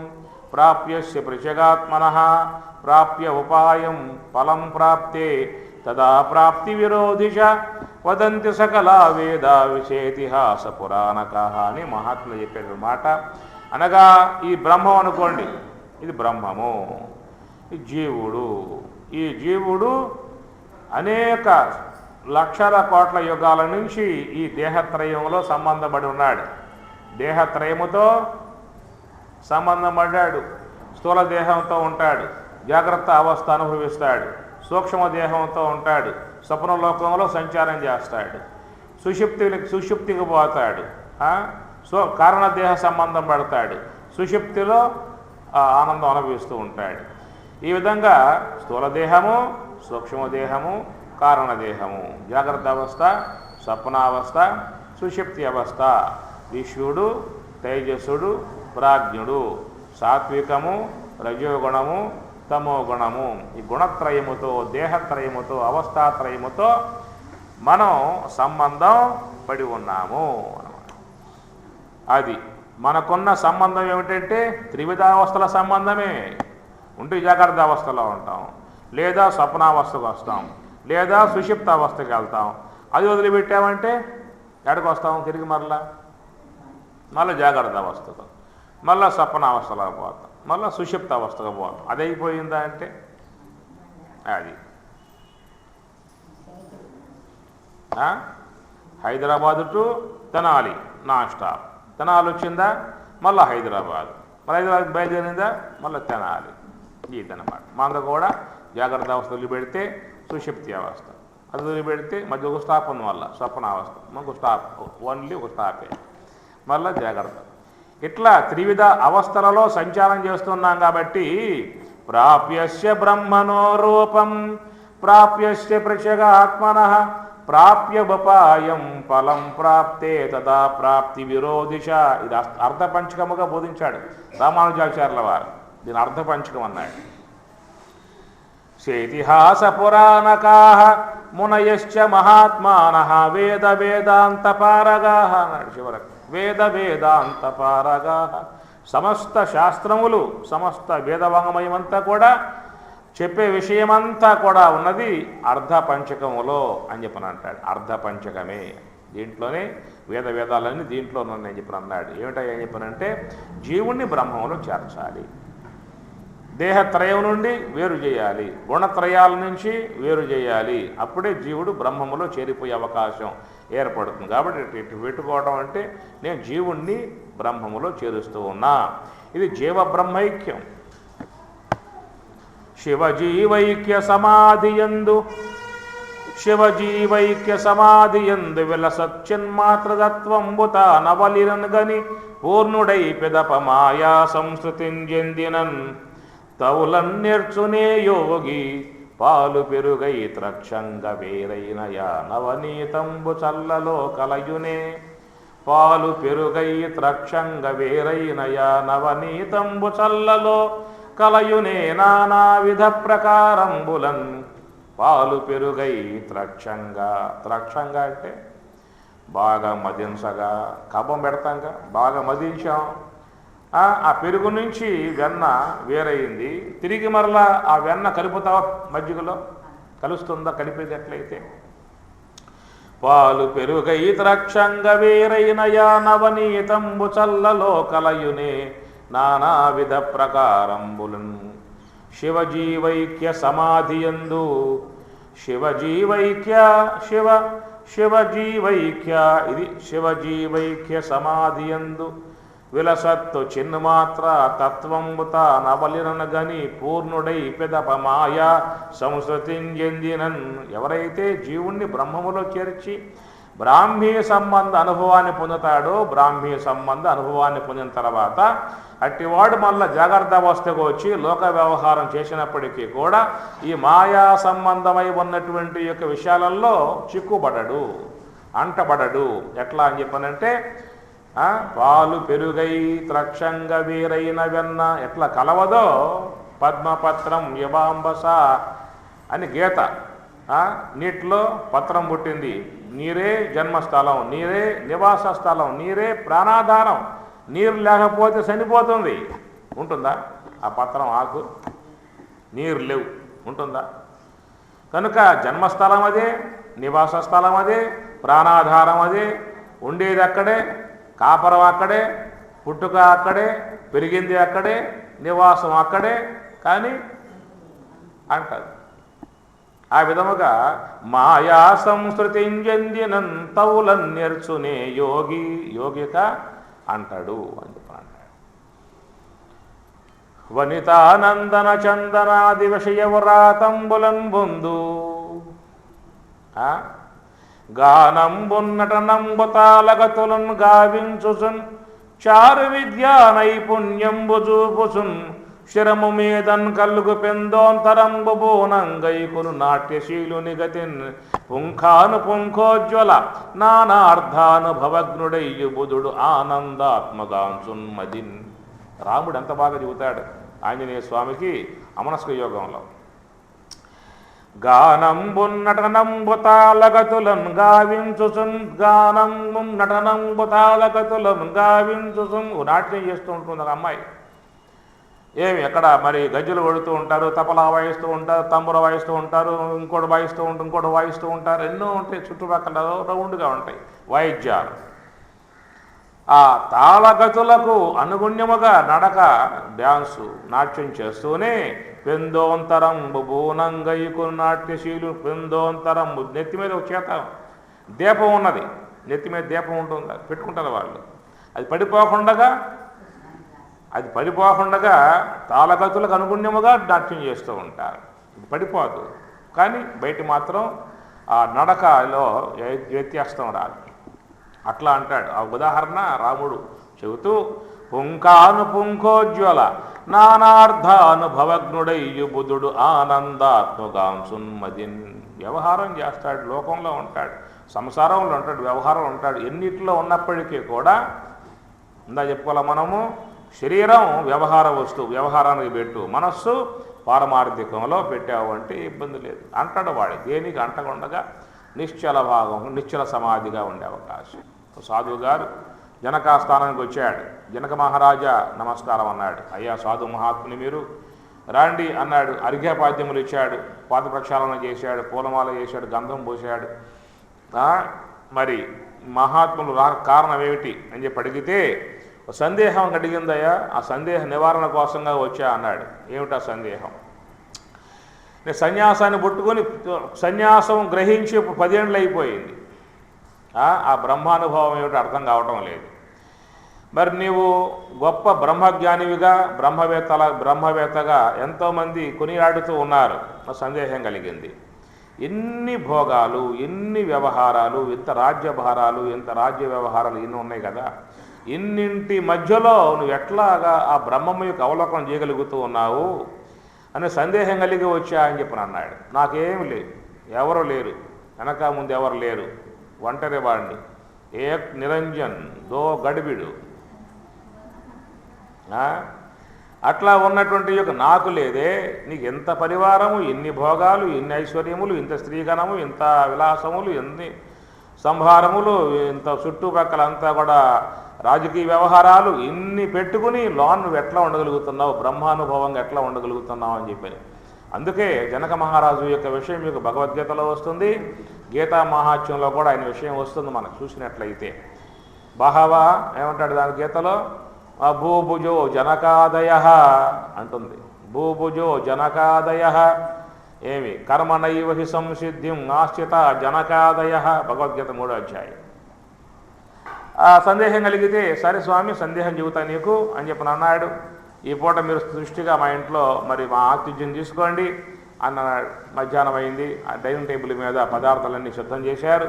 ప్రాప్యస్య ప్రత్యేగాత్మనః ప్రాప్య ఉపాయం ఫలం ప్రాప్తే తదా ప్రాప్తి విరోధిష వదంతి సకల వేద విషేతిహాస పురాణకాః అని మహాత్ములు చెప్పారు మాట. అనగా ఈ బ్రహ్మం అనుకోండి, ఇది బ్రహ్మము, ఈ జీవుడు. ఈ జీవుడు అనేక లక్షల కోట్ల యుగాల నుంచి ఈ దేహత్రయంలో సంబంధపడి ఉన్నాడు. దేహత్రయముతో సంబంధం పడ్డాడు. స్థూల దేహంతో ఉంటాడు, జాగ్రత్త అవస్థ అనుభవిస్తాడు. సూక్ష్మ దేహంతో ఉంటాడు, స్వప్నలోకంలో సంచారం చేస్తాడు. సుషుప్తికి పోతాడు, కారణదేహ సంబంధం పడతాడు. సుషుప్తిలో ఆనందం అనుభవిస్తూ ఉంటాడు. ఈ విధంగా స్థూలదేహము, సూక్ష్మదేహము, కారణదేహము, జాగ్రత్త అవస్థ, స్వప్నావస్థ, సుషుప్తి అవస్థ. విశ్వుడు, తేజస్సుడు, ప్రాజ్ఞుడు, సాత్వికము, రజోగుణము, తమోగుణము. ఈ గుణత్రయముతో, దేహత్రయముతో, అవస్థాత్రయముతో మనం సంబంధం పడి ఉన్నాము. అది మనకున్న సంబంధం ఏమిటంటే త్రివిధావస్థల సంబంధమే. ఉంటే జాగ్రత్త అవస్థలో ఉంటాం, లేదా స్వప్నావస్థకు వస్తాం, లేదా సుషిప్త అవస్థకి వెళ్తాం. అది వదిలిపెట్టామంటే ఎక్కడికి వస్తాం? తిరిగి మళ్ళీ జాగ్రత్త అవస్థకు, మళ్ళీ స్వప్నావస్థలో పోతాం, మళ్ళీ సుషిప్త అవస్థకు పోతాం. అది అయిపోయిందా అంటే అది Hyderabad to Tenali non stop. Tenali వచ్చిందా మళ్ళీ హైదరాబాద్, మళ్ళీ హైదరాబాద్ బయలుదేరిందా మళ్ళీ తెనాలి. ఇదన్నమాట. మనతో కూడా జాగ్రత్త అవస్థ వదిలిపెడితే సుషుప్తి అవస్థ, అది వదిలిపెడితే మధ్య ఒక స్టాప్ ఉంది, మళ్ళీ స్వప్నావస్థ, మనకు స్టాప్, ఓన్లీ ఒక స్టాపే, మళ్ళీ జాగ్రత్త. ఇట్లా త్రివిధ అవస్థలలో సంచారం చేస్తున్నాం. కాబట్టి ప్రాప్యస్య బ్రహ్మణో రూపం ప్రాప్యస్య ప్రత్యేగాత్మనః ప్రాప్యవపాయం ఫలం ప్రాప్తే తదా ప్రాప్తి విరోధిష. ఇది అర్ధపంచకముగా బోధించాడు రామానుజాచార్యుల వారు. దీని అర్ధపంచకం అన్నాడు. సేతిహాస పురాణకాః మునయశ్చ మహాత్మానః వేద వేదాంత పారగాః అన్నాడు చివరకు. వేద వేదాంత పారగాః. సమస్త శాస్త్రములు, సమస్త వేదవాంగమయమంతా కూడా చెప్పే విషయమంతా కూడా ఉన్నది అర్ధపంచకములో అని చెప్పని అంటాడు. అర్ధపంచకమే, దీంట్లోనే వేదాలన్నీ దీంట్లో ఉన్నాయని చెప్పని అన్నాడు. ఏమిటని చెప్పనంటే జీవుణ్ణి బ్రహ్మంలో చేర్చాలి, దేహత్రయం నుండి వేరు చేయాలి, గుణత్రయాల నుంచి వేరు చేయాలి. అప్పుడే జీవుడు బ్రహ్మములో చేరిపోయే అవకాశం ఏర్పడుతుంది. కాబట్టి ఇటు పెట్టుకోవడం అంటే నేను జీవుణ్ణి బ్రహ్మములో చేరుస్తూ ఉన్నా. ఇది జీవ బ్రహ్మైక్యం. శివజీవైక్య సమాధియందు శివజీవైక్య సమాధియందు విలసచ్చిన్మాత్రతత్వంబుత నవలిరన్గని పూర్ణుడై పెదప మాయా సంస్కృతించెందినన్ తవులన్నెర్చునే యోగి పాలు పెరుగై త్రక్షంగ వేరైనయా నవనీతంబు చల్లలో కలయునే పాలు పెరుగై త్రక్షంగ వేరైనయా నవనీతంబు చల్లలో కలయునే నానావిధ ప్రకారంబులన్ పాలు పెరుగై త్రక్షంగా అంటే బాగా మదించగా కబ్బం పెడతాంగా బాగా మదించాం ఆ పెరుగు నుంచి వెన్న వేరైంది తిరిగి మరలా ఆ వెన్న కలుపుతావా మజ్జిగలో కలుస్తుందా కలిపేది ఎట్లయితే పాలు పెరుగై త్రక్షంగ వేరైనయా నవనీతంబు చల్లలో కలయునే నానావిధ ప్రకారంబులను శివజీవైక్య సమాధియందు శివజీవైక్య ఇది శివజీవైక్య సమాధియందు విలసత్తు చిన్మాత్ర తత్వంబుత నవలిరనగని పూర్ణుడై పెదప మాయా సంస్కృతించెందినన్ ఎవరైతే జీవుణ్ణి బ్రహ్మములో చేర్చి బ్రాహ్మీ సంబంధ అనుభవాన్ని పొందుతాడో బ్రాహ్మీ సంబంధ అనుభవాన్ని పొందిన తర్వాత అట్టివాడు మళ్ళీ జాగ్రత్త అవస్థకు వచ్చి లోక వ్యవహారం చేసినప్పటికీ కూడా ఈ మాయా సంబంధమై ఉన్నటువంటి యొక్క విషయాలలో చిక్కుబడడు అంటబడడు ఎట్లా అని చెప్పనంటే పాలు పెరుగై త్రక్షంగ వీరైన వెన్న ఎట్లా కలవదో పద్మపత్రం యవాంబస అని గీత నీటిలో పత్రం పుట్టింది నీరే జన్మస్థలం నీరే నివాస స్థలం నీరే ప్రాణాధారం నీరు లేకపోతే చనిపోతుంది ఉంటుందా ఆ పత్రం ఆకు నీరు లేవు ఉంటుందా కనుక జన్మస్థలం అదే నివాస స్థలం అదే ప్రాణాధారం అదే ఉండేది అక్కడే కాపరం అక్కడే పుట్టుక అక్కడే పెరిగింది అక్కడే నివాసం అక్కడే కానీ అంటారు ఆ విధముగా మాయా సంస్కృతించెందినంతవులన్నెర్చునే యోగిక అంటాడు అని చెప్పాడు వనితానందన చందనాది విషయవ్రాతంబులన్ బొందు గానంబున్నటనంబుతాలగతులను గావించుచున్ చారు విద్యా నైపుణ్యంబు చూపుచున్ శిరము మీదన్ కల్లుగు పెందోంతరంబు బోనంగైకును నాట్యశీలుని గతిన్ పుంఖాను పుంఖోజ్వల నానార్థానుభవజ్ఞుడయ్యు బుధుడు ఆనందాత్మగాంచున్మదిన్ రాముడు ఎంత బాగా చెబుతాడు ఆంజనేయ స్వామికి అమనస్క యోగంలో గానంబున్నటనంబుతాలగతులను గావించుచున్ నాట్యం చేస్తూ ఉంటుంది ఒక అమ్మాయి ఏమి ఎక్కడ మరి గజ్జలు కొడుతూ ఉంటారు తపలా వాయిస్తూ ఉంటారు తంబుర వాయిస్తూ ఉంటారు ఇంకోటి వాయిస్తూ ఉంటారు ఎన్నో ఉంటాయి చుట్టుపక్కల రౌండ్గా ఉంటాయి వాయిద్యాలు ఆ తాళగతులకు అనుగుణ్యముగా నడక డ్యాన్సు నాట్యం చేస్తూనే పెందోంతరంబు బూనంగైకు నాట్యశీలు పెందోంతరంబు నెత్తి మీద ఒక చేత దీపం ఉన్నది నెత్తి మీద దీపం ఉంటుంది పెట్టుకుంటారు వాళ్ళు అది పడిపోకుండా తాళగతులకు అనుగుణ్యముగా నాట్యం చేస్తూ ఉంటారు ఇది పడిపోదు కానీ బయట మాత్రం ఆ నడకలో వ్యత్యాసం రాదు అట్లా అంటాడు ఆ ఉదాహరణ రాముడు చెబుతూ పుంఖాను పుంఖోజ్వల నానార్థానుభవజ్ఞుడయ్యు బుధుడు ఆనందాత్మగాంసున్మదిన్ వ్యవహారం చేస్తాడు లోకంలో ఉంటాడు సంసారంలో ఉంటాడు వ్యవహారంలో ఉంటాడు ఎన్నిటిలో ఉన్నప్పటికీ కూడా ఇందా చెప్పుకోవాలి మనము శరీరం వ్యవహార వస్తువు వ్యవహారానికి పెట్టు మనస్సు పారమార్థికంలో పెట్టావు అంటే ఇబ్బంది లేదు అంటాడు వాడి దేనికి అంటకుండగా నిశ్చల సమాధిగా ఉండే అవకాశం సాధువు గారు జనకాస్థానానికి వచ్చాడు జనక మహారాజా నమస్కారం అన్నాడు అయ్యా సాధు మహాత్ముని మీరు రాండి అన్నాడు అర్ఘ్యపాద్యములు ఇచ్చాడు పాద ప్రక్షాళన చేశాడు పూలమాల చేశాడు గంధం పోశాడు మరి మహాత్ములు కారణం ఏమిటి అని చెప్పి అడిగితే సందేహం అడిగిందయ్యా ఆ సందేహ నివారణ కోసంగా వచ్చా అన్నాడు ఏమిటా సందేహం నేను సన్యాసాన్ని పుట్టుకొని సన్యాసం గ్రహించి 10 ఏళ్ళు అయిపోయింది ఆ బ్రహ్మానుభవం ఏమిటో అర్థం కావటం లేదు మరి నీవు గొప్ప బ్రహ్మజ్ఞానివిగా బ్రహ్మవేత్తగా ఎంతోమంది కొనియాడుతూ ఉన్నారు సందేహం కలిగింది ఎన్ని భోగాలు, ఎన్ని వ్యవహారాలు, ఎంత రాజ్యభారాలు, ఎంత రాజ్య వ్యవహారాలు ఎన్ని ఉన్నాయి కదా. ఇన్నింటి మధ్యలో నువ్వు ఎట్లాగా ఆ బ్రహ్మము యొక్క అవలోకనం చేయగలుగుతూ ఉన్నావు అనే సందేహం కలిగి వచ్చా అని చెప్పని అన్నాడు. నాకేమి లేదు, ఎవరు లేరు, వెనక ముందు ఎవరు లేరు, ఒంటరి వాడిని, ఏక్ నిరంజన్ దో గడిబిడు. అట్లా ఉన్నటువంటి యొక్క నాకు లేదే, నీకు ఎంత పరివారము, ఎన్ని భోగాలు, ఎన్ని ఐశ్వర్యములు, ఇంత స్త్రీగణము, ఇంత విలాసములు, ఎన్ని సంభారములు, ఇంత చుట్టుపక్కలంతా కూడా రాజకీయ వ్యవహారాలు ఇన్ని పెట్టుకుని లోన్ నువ్వు ఎట్లా ఉండగలుగుతున్నావు, బ్రహ్మానుభవంగా ఎట్లా ఉండగలుగుతున్నావు అని చెప్పని. అందుకే జనక మహారాజు యొక్క విషయం మీకు భగవద్గీతలో వస్తుంది, గీతా మహాత్మ్యంలో కూడా ఆయన విషయం వస్తుంది మనకు చూసినట్లయితే. బహవా ఏమంటాడు దాని గీతలో, భూభుజో జనకాదయ అంటుంది. భూభుజో జనకాదయ ఏమి కర్మణైవ హి సంసిద్ధిం ఆశ్చిత జనకాదయ, భగవద్గీత 3వ అధ్యాయం. ఆ సందేహం కలిగితే సరే స్వామి సందేహం చెబుతా నీకు అని చెప్పని అన్నాడు. ఈ పూట మీరు దృష్టిగా మా ఇంట్లో మరి మా ఆతిథ్యం తీసుకోండి అన్నాడు. మధ్యాహ్నం అయింది, ఆ డైనింగ్ టేబుల్ మీద పదార్థాలన్నీ సిద్ధం చేశారు.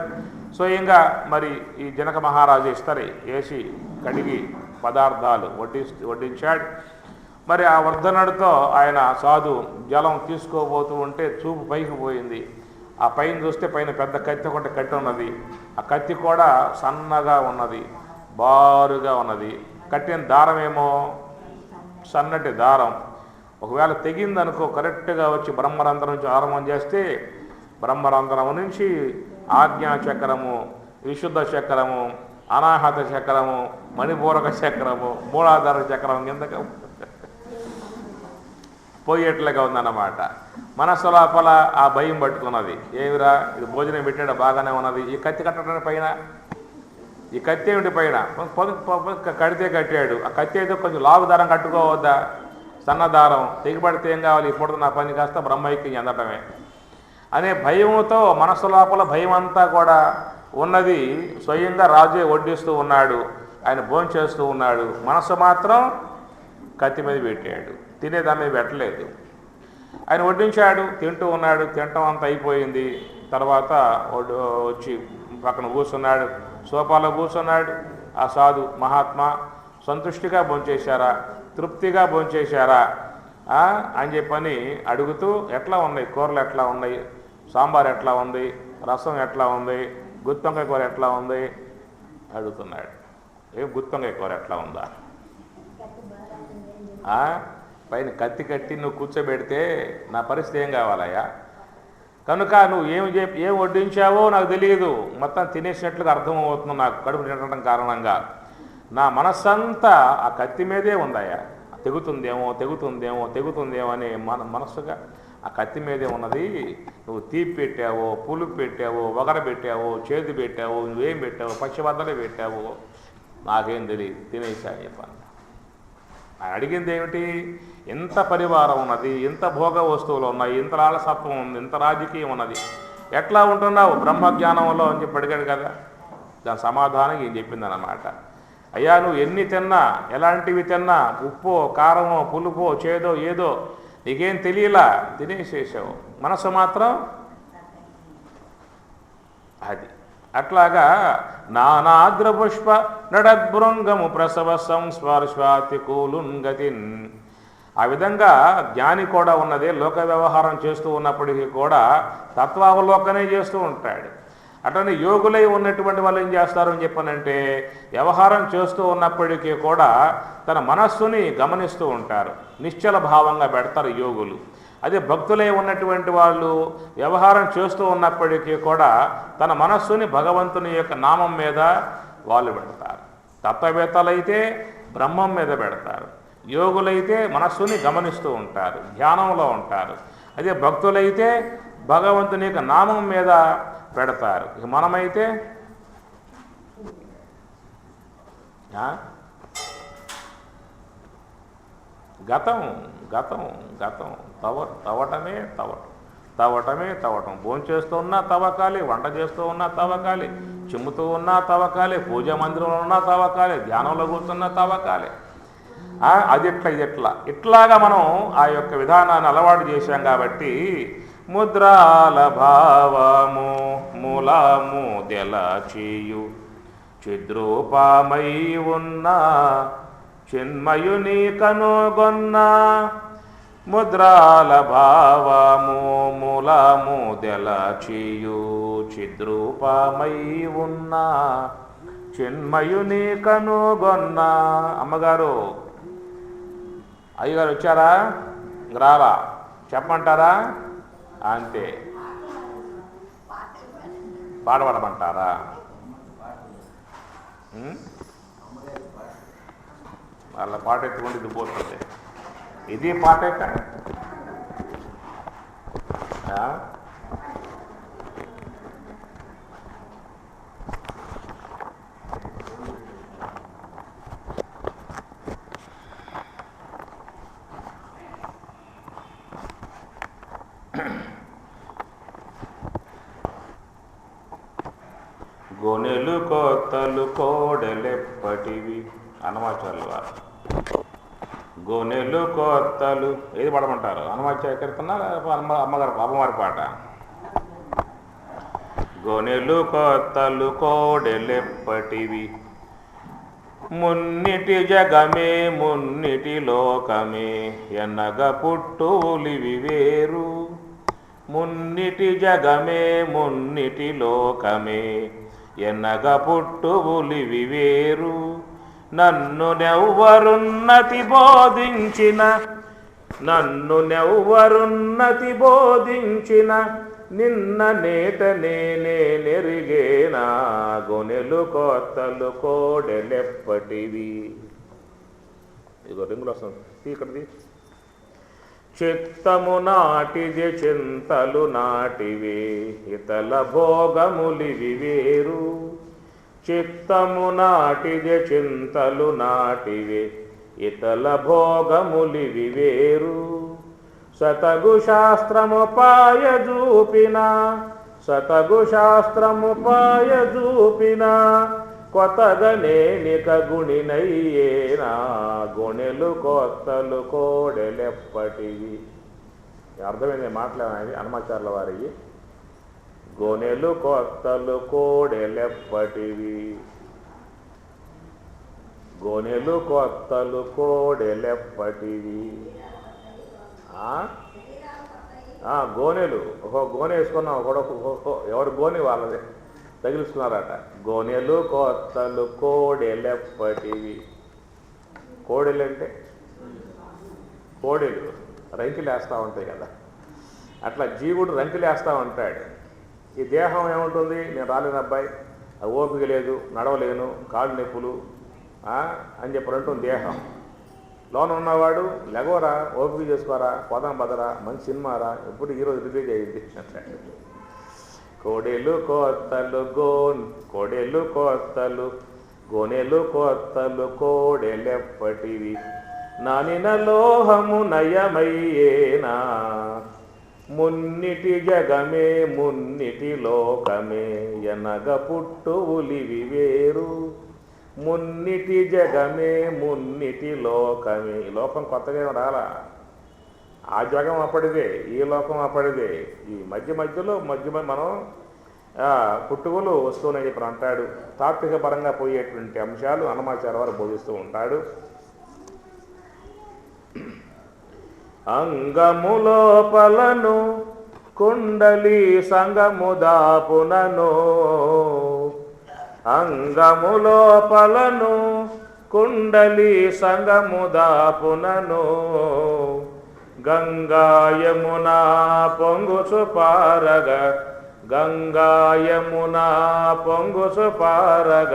స్వయంగా మరి ఈ జనక మహారాజు ఇస్తరి వేసి కడిగి పదార్థాలు వడ్డించాడు. మరి ఆ వర్ధనుడితో ఆయన సాధు జలం తీసుకోబోతూ ఉంటే చూపు పైకి పోయింది. ఆ పైన చూస్తే పైన పెద్ద కత్తి ఒకటి కట్టి ఉన్నది. ఆ కత్తి కూడా సన్నగా ఉన్నది, బారుగా ఉన్నది. కట్టిన దారమేమో సన్నటి దారం. ఒకవేళ తెగిందనుకో కరెక్ట్గా వచ్చి బ్రహ్మరంధ్రం నుంచి ఆరంభం చేస్తే బ్రహ్మరంధ్రం నుంచి ఆజ్ఞా చక్రము, విశుద్ధ చక్రము, అనాహత చక్రము, మణిపూరక చక్రము, మూలాధార చక్రం కిందగా పోయేట్లుగా ఉందన్నమాట. మనస్సు లోపల ఆ భయం పట్టుకున్నది. ఏమిరా ఇది భోజనం పెట్టాడు బాగానే ఉన్నది, ఈ కత్తి కట్టడానికి పైన, ఈ కత్తి ఏమిటి పైన కడితే కట్టాడు. ఆ కత్తి అయితే కొంచెం లాగు దారం కట్టుకోవద్దా, సన్నదారం తెగిపడితే ఏం కావాలి, ఇప్పుడు నా పని కాస్త బ్రహ్మైక్యం చెందటమే అనే భయంతో మనస్సు లోపల భయం అంతా కూడా ఉన్నది. స్వయంగా రాజే వడ్డిస్తూ ఉన్నాడు, ఆయన భోంచేస్తూ ఉన్నాడు. మనస్సు మాత్రం కత్తి మీద పెట్టాడు, తినేదాన్ని మీద పెట్టలేదు. ఆయన వడ్డించాడు, తింటూ ఉన్నాడు. తినటం అంతా అయిపోయింది. తర్వాత వచ్చి పక్కన కూర్చున్నాడు, సోఫాలో కూర్చున్నాడు. ఆ సాధు మహాత్మా సంతుష్టిగా భోంచేశారా, తృప్తిగా భోంచేశారా అని చెప్పని అడుగుతూ, ఎట్లా ఉన్నాయి కూరలు, ఎట్లా ఉన్నాయి, సాంబార్ ఎట్లా ఉంది, రసం ఎట్లా ఉంది, గుత్తొంకాయ కూర ఎట్లా ఉంది అడుగుతున్నాడు. గుత్తొంకాయ కూర ఎట్లా ఉందా, పైన కత్తి కట్టి నువ్వు కూర్చోబెడితే నా పరిస్థితి ఏం కావాలయ్యా? కనుక నువ్వు ఏం వడ్డించావో నాకు తెలియదు, మొత్తం తినేసినట్లుగా అర్థమవుతుంది నాకు కడుపు నిండటం కారణంగా. నా మనస్సంతా ఆ కత్తి మీదే ఉందయ్యా. తెగుతుందేమో తెగుతుందేమో తెగుతుందేమో అనే మనస్సుగా ఆ కత్తి మీదే ఉన్నది. నువ్వు తీపి పెట్టావో, పులుపు పెట్టావో, వగర పెట్టావో, చేదు పెట్టావో, నువ్వేం పెట్టావో, పచ్చిబద్దలే పెట్టావో నాకేం తెలియదు, తినేసా అని చెప్పాను. అడిగింది ఏమిటి, ఎంత పరివారం ఉన్నది, ఎంత భోగ వస్తువులు ఉన్నాయి, ఎంత లాలసత్వం ఉంది, ఎంత రాజకీయం ఉన్నది, ఎట్లా ఉంటున్నావు బ్రహ్మజ్ఞానంలో అని చెప్పి అడిగాడు కదా. దాని సమాధానం ఏం చెప్పిందన్నమాట. అయ్యా నువ్వు ఎన్ని తిన్నా, ఎలాంటివి తిన్నా, ఉప్పో కారమో పులుపో చేదో ఏదో నీకేం తెలియలా, తినేసేసావు. మనసు మాత్రం అది. అట్లాగా నానాద్రపుష్ప నడద్భృంగము ప్రసవ సంస్పర్శాతి కూలున్గతిన్. ఆ విధంగా జ్ఞాని కూడా ఉన్నదే లోక వ్యవహారం చేస్తూ ఉన్నప్పటికీ కూడా తత్వావలోకనే చేస్తూ ఉంటాడు. అట్లనే యోగులై ఉన్నటువంటి వాళ్ళు ఏం చేస్తారు అని చెప్పనంటే, వ్యవహారం చేస్తూ ఉన్నప్పటికీ కూడా తన మనస్సుని గమనిస్తూ ఉంటారు, నిశ్చల భావంగా పెడతారు యోగులు. అదే భక్తులై ఉన్నటువంటి వాళ్ళు వ్యవహారం చేస్తూ ఉన్నప్పటికీ కూడా తన మనస్సుని భగవంతుని యొక్క నామం మీద వాళ్ళు పెడతారు. తత్వవేత్తలైతే బ్రహ్మం మీద పెడతారు, యోగులైతే మనస్సుని గమనిస్తూ ఉంటారు, ధ్యానంలో ఉంటారు. అదే భక్తులైతే భగవంతుని యొక్క నామం మీద పెడతారు. ఇక మనమైతే గతం గతం గతం తవ్వటమే తవ్వటం. భోంచేస్తూ ఉన్నా తవ్వకాలి, వంట చేస్తూ ఉన్నా తవ్వకాలి, చిమ్ముతూ ఉన్నా తవ్వకాలి, పూజా మందిరంలో ఉన్నా తవ్వకాలి, ధ్యానంలో కూర్చున్నా తవ్వకాలి. అది ఇట్లా ఇట్లాగా మనం ఆ యొక్క విధానాన్ని అలవాటు చేశాం కాబట్టి ముద్రాల భావము మూలము దెలచియు చిద్రూపమై ఉన్న చిన్మయుని కనుగొన్న ముద్రాల భావము మూలము దెలచియు చిద్రూపమై ఉన్న చిన్మయుని కనుగొన్న. అమ్మగారు అయ్యగారు వచ్చారా? రాలా చెప్పమంటారా? అంతే. పాట పాడమంటారా? వాళ్ళ పాట ఎత్తుకుంటే ఇది పోతుంది. ఇది పాట ఎక్క గొనెలు కొత్తలు కోడెలెప్పటివి హనుమాచార్యుల వారు. గొనెలు కొత్తలు ఏది పడమంటారు? హనుమాచార్య కీర్తన అమ్మగారు అమ్మవారి పాట. గొనెలు కొత్తలు కోడెలెప్పటివి మున్నిటి జగమే మున్నిటి లోకమే ఎన్నగ పుట్టులివి వేరు. మున్నిటి జగమే మున్నిటి లోకమే ఎన్నగ పుట్టువులివి వేరు. నన్ను నెవ్వరున్నతి బోధించిన నిన్న నేట నేనే నెరిగేనా. గొనెలు కొత్తలు కోడెలెప్పటివి. ఇదిగో రింగులు వస్తుంది ఇక్కడిది. చిత్తము నాటిది చింతలు నాటివే ఇతల భోగములివి వేరు. చిత్తము నాటిది చింతలు నాటివే ఇతల భోగములివి వేరు. సతగు శాస్త్రము పాయ చూపిన కొత్తగా నేనిక గుణినయ్యేనా. గొనెలు కొత్తలు కోడెలెప్పటివి. అర్థమైంది మాట్లాడేది హనుమాచార్యుల వారికి. గొనెలు కొత్తలు కోడెలెప్పటివి. గొనెలు కొత్తలు కోడెలెప్పటివి. గోనెలు ఒక గోనె వేసుకున్నాం. ఎవరు గోనె వాళ్ళదే తగిలిస్తున్నారట. గొనెలు కొత్తలు కోడెలెప్పటివి. కోడెలు అంటే కోడెలు రంకిలు వేస్తూ ఉంటాయి కదా, అట్లా జీవుడు రంకిలు వేస్తూ ఉంటాడు. ఈ దేహం ఏముంటుంది? నేను రాలేను అబ్బాయి, అది ఓపిక లేదు, నడవలేను, కాళ్ళు నొప్పులు అని చెప్పి అంటుంది దేహం. లోన ఉన్నవాడు లెగవరా, ఓపిక చేసుకోరా, పోదాం బదరా, మంచి సినిమారా, ఎప్పుడు ఈరోజు రిలీజ్ అయ్యింది అంటాడు. కోడెలు కొత్తలు కోడెలు కొత్తలు గొనెలు కొత్తలు కోడెలెప్పటివి. నానిన లోహము నయమయ్యేనా. మున్నిటి జగమే మున్నిటి లోకమే ఎనగ పుట్టువులివి వేరు. మున్నిటి జగమే మున్నిటి లోకమే. ఈ లోకం కొత్తగా ఏమి రాలా, ఆ జగం అప్పటిదే, ఈ లోకం అప్పటిదే. ఈ మధ్యలో మనం పుట్టుకలు వస్తువులని చెప్పి అంటాడు. తాత్విక పరంగా పోయేటువంటి అంశాలు హనుమాచార్య వారు బోధిస్తూ ఉంటాడు. అంగములోపలను కుండలి సంగముదాపునను. అంగములోపలను కుండలి సంగముదాపునను. గంగాయమునా పొంగుచు పారగ గంగాయమునా పొంగుచు పారగ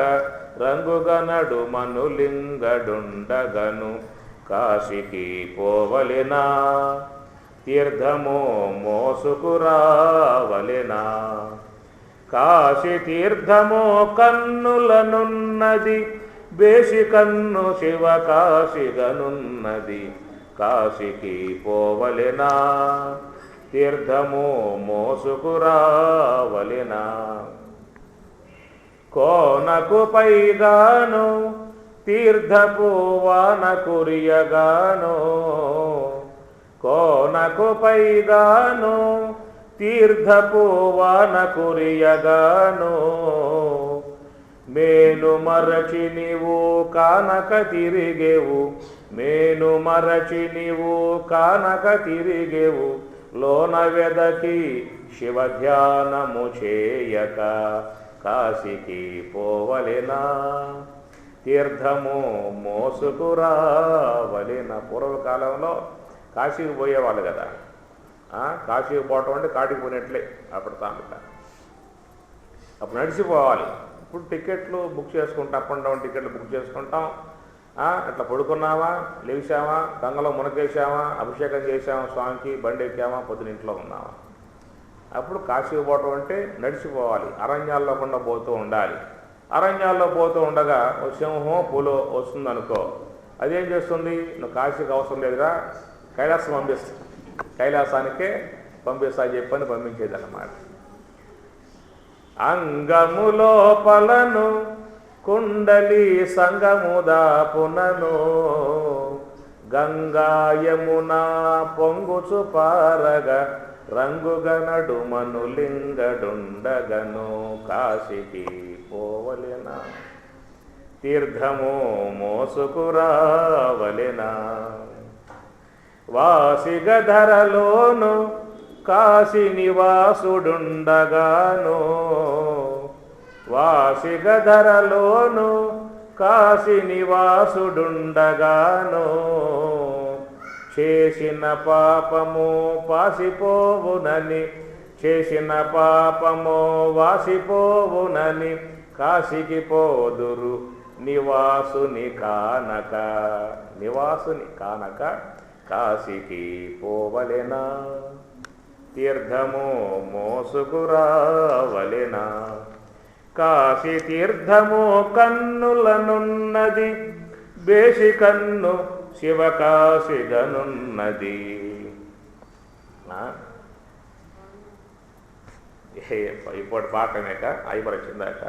రంగుగనడు మనులింగడుండగను. కాశీకి పోవలెనా తీర్థమో మోసుకురావలెనా. కాశీ తీర్థమో కన్నులనున్నది బేసి కన్ను శివ కాశిగనున్నది. కాశీకి పోవలెనా తీర్థము మోసుకురావలెనా. కోనకు పైగాను తీర్థపు వాన కురియగాను. కోనకు పైగాను తీర్థపోవాన కురియగాను మేను మరచి నీవు కానక తిరిగేవు మేను మరచి నీవు కానక తిరిగేవు లోన వెదకి శివధ్యానము చేయక కాశీకి పోవలెనా తీర్థము మోసుకురావలెన. పూర్వకాలంలో కాశీకి పోయేవాళ్ళు కదా. కాశీకి పోవటం అంటే కాటికి పోయినట్లే అప్పుడు తామిట. అప్పుడు నడిచిపోవాలి. ఇప్పుడు టికెట్లు బుక్ చేసుకుంటాం, అప్ అండ్ డౌన్ టికెట్లు బుక్ చేసుకుంటాం. అట్లా పడుకున్నావా, లేచావా, గంగలో మునకేసావా, అభిషేకం చేసావా స్వామికి, బండి ఎక్కావా, పొద్దున ఇంట్లో ఉన్నావా. అప్పుడు కాశీకి పోవటం అంటే నడిచిపోవాలి, అరణ్యాల్లో కూడా పోతూ ఉండాలి. అరణ్యాల్లో పోతూ ఉండగా ఓ సింహం పులో వస్తుందనుకో, అదేం చేస్తుంది, నువ్వు కాశీకి అవసరం లేదురా కైలాసం పంపిస్తుంది, కైలాసానికే పంపిస్తా చెప్పని పంపించేది అన్నమాట. అంగములోపలను కుండలి సంగముదాపునను గంగాయమున పొంగుచు పారగ రంగుగ నడుమను లింగడుండగను కాశీకి పోవలెనా తీర్థము మోసుకురావలెనా. వాసిగధరలోను కాశీ నివాసుడుండగాను వాసిగధరలోను కాశీ నివాసుడుండగాను చేసిన పాపము పాసిపోవునని చేసిన పాపము వాసిపోవునని కాశీకి పోదురు నివాసుని కానక నివాసుని కానక కాశీకి పోవలెనా తీర్థము మోసుకురావలెనా. కాశీ తీర్థము కన్నులనున్నది బేసి కన్ను శివకాశిగనున్నది. ఇప్పుడు పాఠమేక అయిపరచిందాక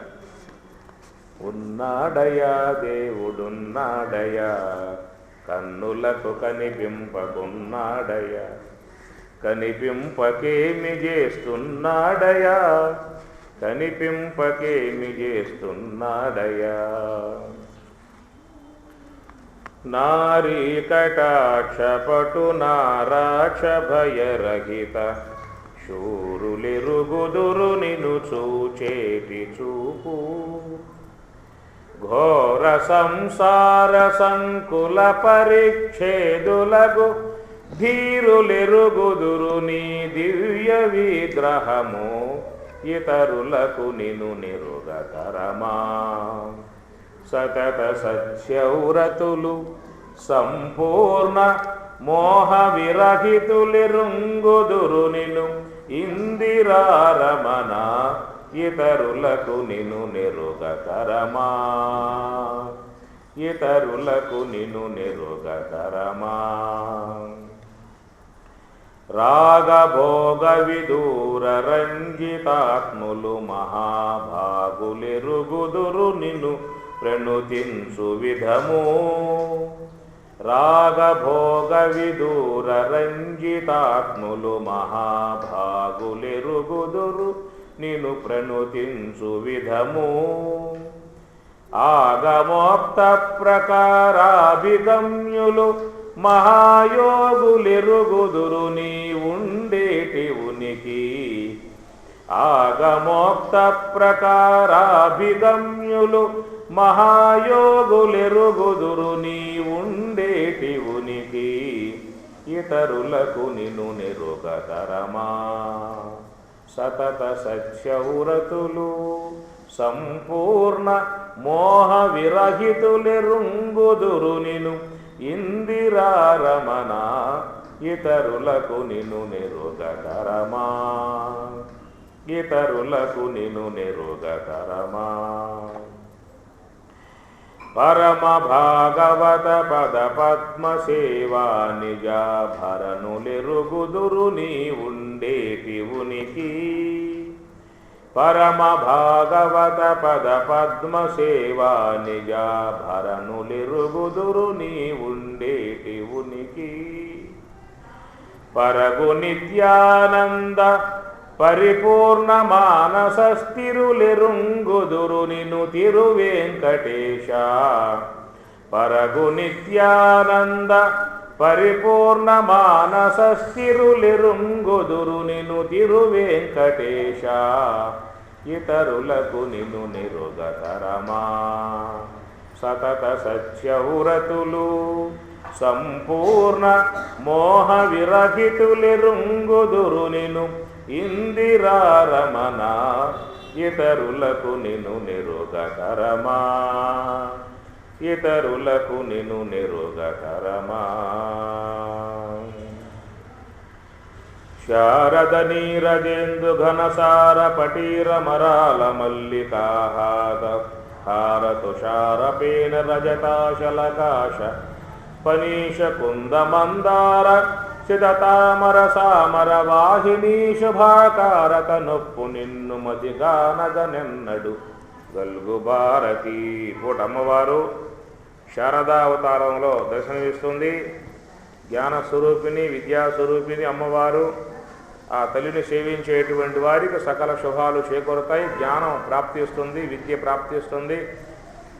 ఉన్నాడయా దేవుడున్నాడయా కన్నులకు కనిపింపకున్నాడయా కనిపింపకేమి చేస్తున్నాడయా కనిపింపకేమి చేస్తున్నాడయా. నారీ కటాక్షపటు నారాక్ష భయరహిత శూరులెరుగుదురు నిను చూచేటి చూపు ఘోర సంసార సంకుల పరిచ్ఛేదులకు ధీరులెరుగుదురు నీ దివ్య విగ్రహము ఇతరులకు నిను నిరుగతరమా. సతత సత్యవ్రతులు సంపూర్ణ మోహ విరహితులెరుంగుదురు నిను ఇందిరారమణ ఇతరులకు నిను నెరుగతరమా ఇతరులకు నిను నెరుగతరమా. రాగభోగ విదూర రంజితాత్ములు మహాభాగులెరుగుదురు నిను ప్రణుతించు విధము రాగభోగ విదూర రంజితాత్ములు మహాభాగులెరుగుదురు నిను ప్రణుతించు విధము. ఆగమోక్త ప్రకారాభిగమ్యులు మహాయోగులెరుగుదురు నీ ఉండేటి ఉనికి ఆగమోక్త ప్రకారాభిగమ్యులు మహాయోగులెరుగుదురు నీ ఉండేటి ఉనికి ఇతరులకు నిను నెరుగతరమా. సతత సత్యవ్రతులు సంపూర్ణ మోహ విరహితులెరుంగుదురు నిను ఇందిరారమణ ఇతరులకు నిను నెరుగతరమా ఇతరులకు నిను నెరుగతరమా. పరమ భాగవత పద పద్మ సేవా నిజాభరణులెరుగుదురు నీ ఉండేటి ఉనికి పరమ భాగవత పద పద్మ సేవా నిజాభరణులెరుగుదురు నీ ఉండేటి ఉనికి. పరగు నిత్యానంద పరిపూర్ణ మానసస్థిరులెరుంగుదురు నిను తిరువేంకటేశ పరగు నిత్యానంద పరిపూర్ణ మానసస్థిరులెరుంగుదురు నిను తిరువేంకటేశ ఇతరులకు నిను నిరుగతరమా సతత సత్యవ్రతులు సంపూర్ణ మోహ విరహితులెరుంగుదురు నిను ఇందిరారమణ ఇతరులకు నిను నిరుగతరమా ఇతరులకు నిను నిరుగతరమా శారద నీరజేందు ఘనసార పటీర మరాల మల్లికాహాద హార తుషారపేన రజతాశలకాశ పనీష కుంద మందార చిదతామర సామర వాహినీ శుభాకారక నొప్పు నిన్ను మదిగానగనెన్నడు గల్గు భారతి. పూటమ్మవారు శారదావతారంలో దర్శనమిస్తుంది. జ్ఞానస్వరూపిణి విద్యాస్వరూపిణి అమ్మవారు. ఆ తల్లిని సేవించేటువంటి వారికి సకల శుభాలు చేకూరుతాయి, జ్ఞానం ప్రాప్తిస్తుంది, విద్య ప్రాప్తిస్తుంది.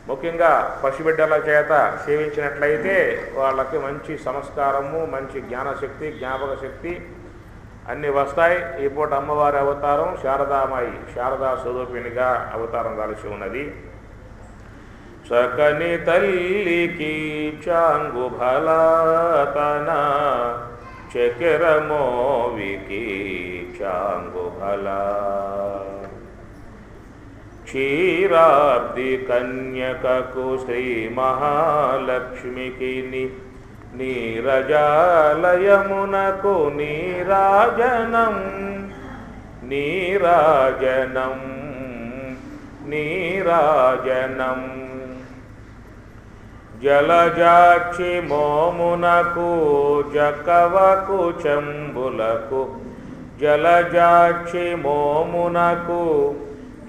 ముఖ్యంగా పసిబిడ్డల చేత సేవించినట్లయితే వాళ్ళకి మంచి సంస్కారము, మంచి జ్ఞానశక్తి, జ్ఞాపక శక్తి అన్నీ వస్తాయి. ఈ పూట అమ్మవారి అవతారం శారదామాయి, శారదా స్వరూపిణిగా అవతారం కలిసి ఉన్నది. చకని తల్లికి చాంగు భలతన చక్కెర మోవికి చాంగు భల క్షీరాబ్ది కన్యకకు శ్రీ మహాలక్ష్మికి నీరజాలయమునకు నీరాజనం నీరాజనం నీరాజనం జలజాక్షి మోమునకు జకవకు చెంబులకు జలజాక్షి మోమునకు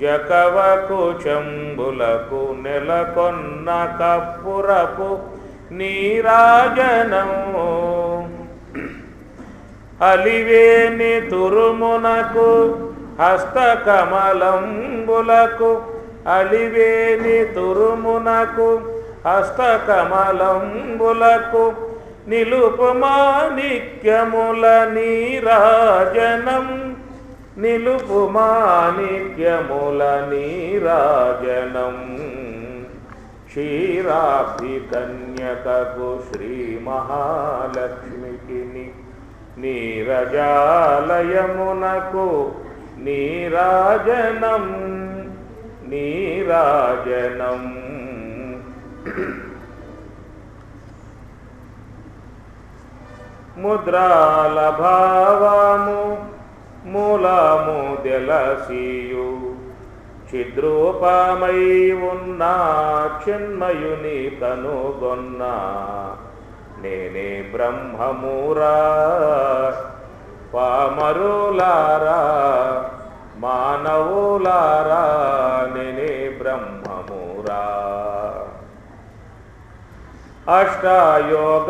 జకవకు చెంబులకు నెలకొన్న కప్పురపు నీరాజనం అలివేని తురుమునకు హస్తకమలంబులకు అలివేని తురుమునకు హస్తకమలంబులకు నిలుపుమాణిక్యముల నీరాజనం నిలుపుమాణిక్యముల నీరాజనం క్షీరాబ్ది కన్యకకు శ్రీ మహాలక్ష్మికి నీరజాలయమునకు నీరాజనం నీరాజనం ముద్రాల భావము మూలము తెలసియు చిద్రూపమై ఉన్న చిన్మయుని కనుగొన్న నేనే బ్రహ్మమురా పామరులారా మానవులారా నేనే బ్రహ్మమురా అష్టాయోగాభ్యాస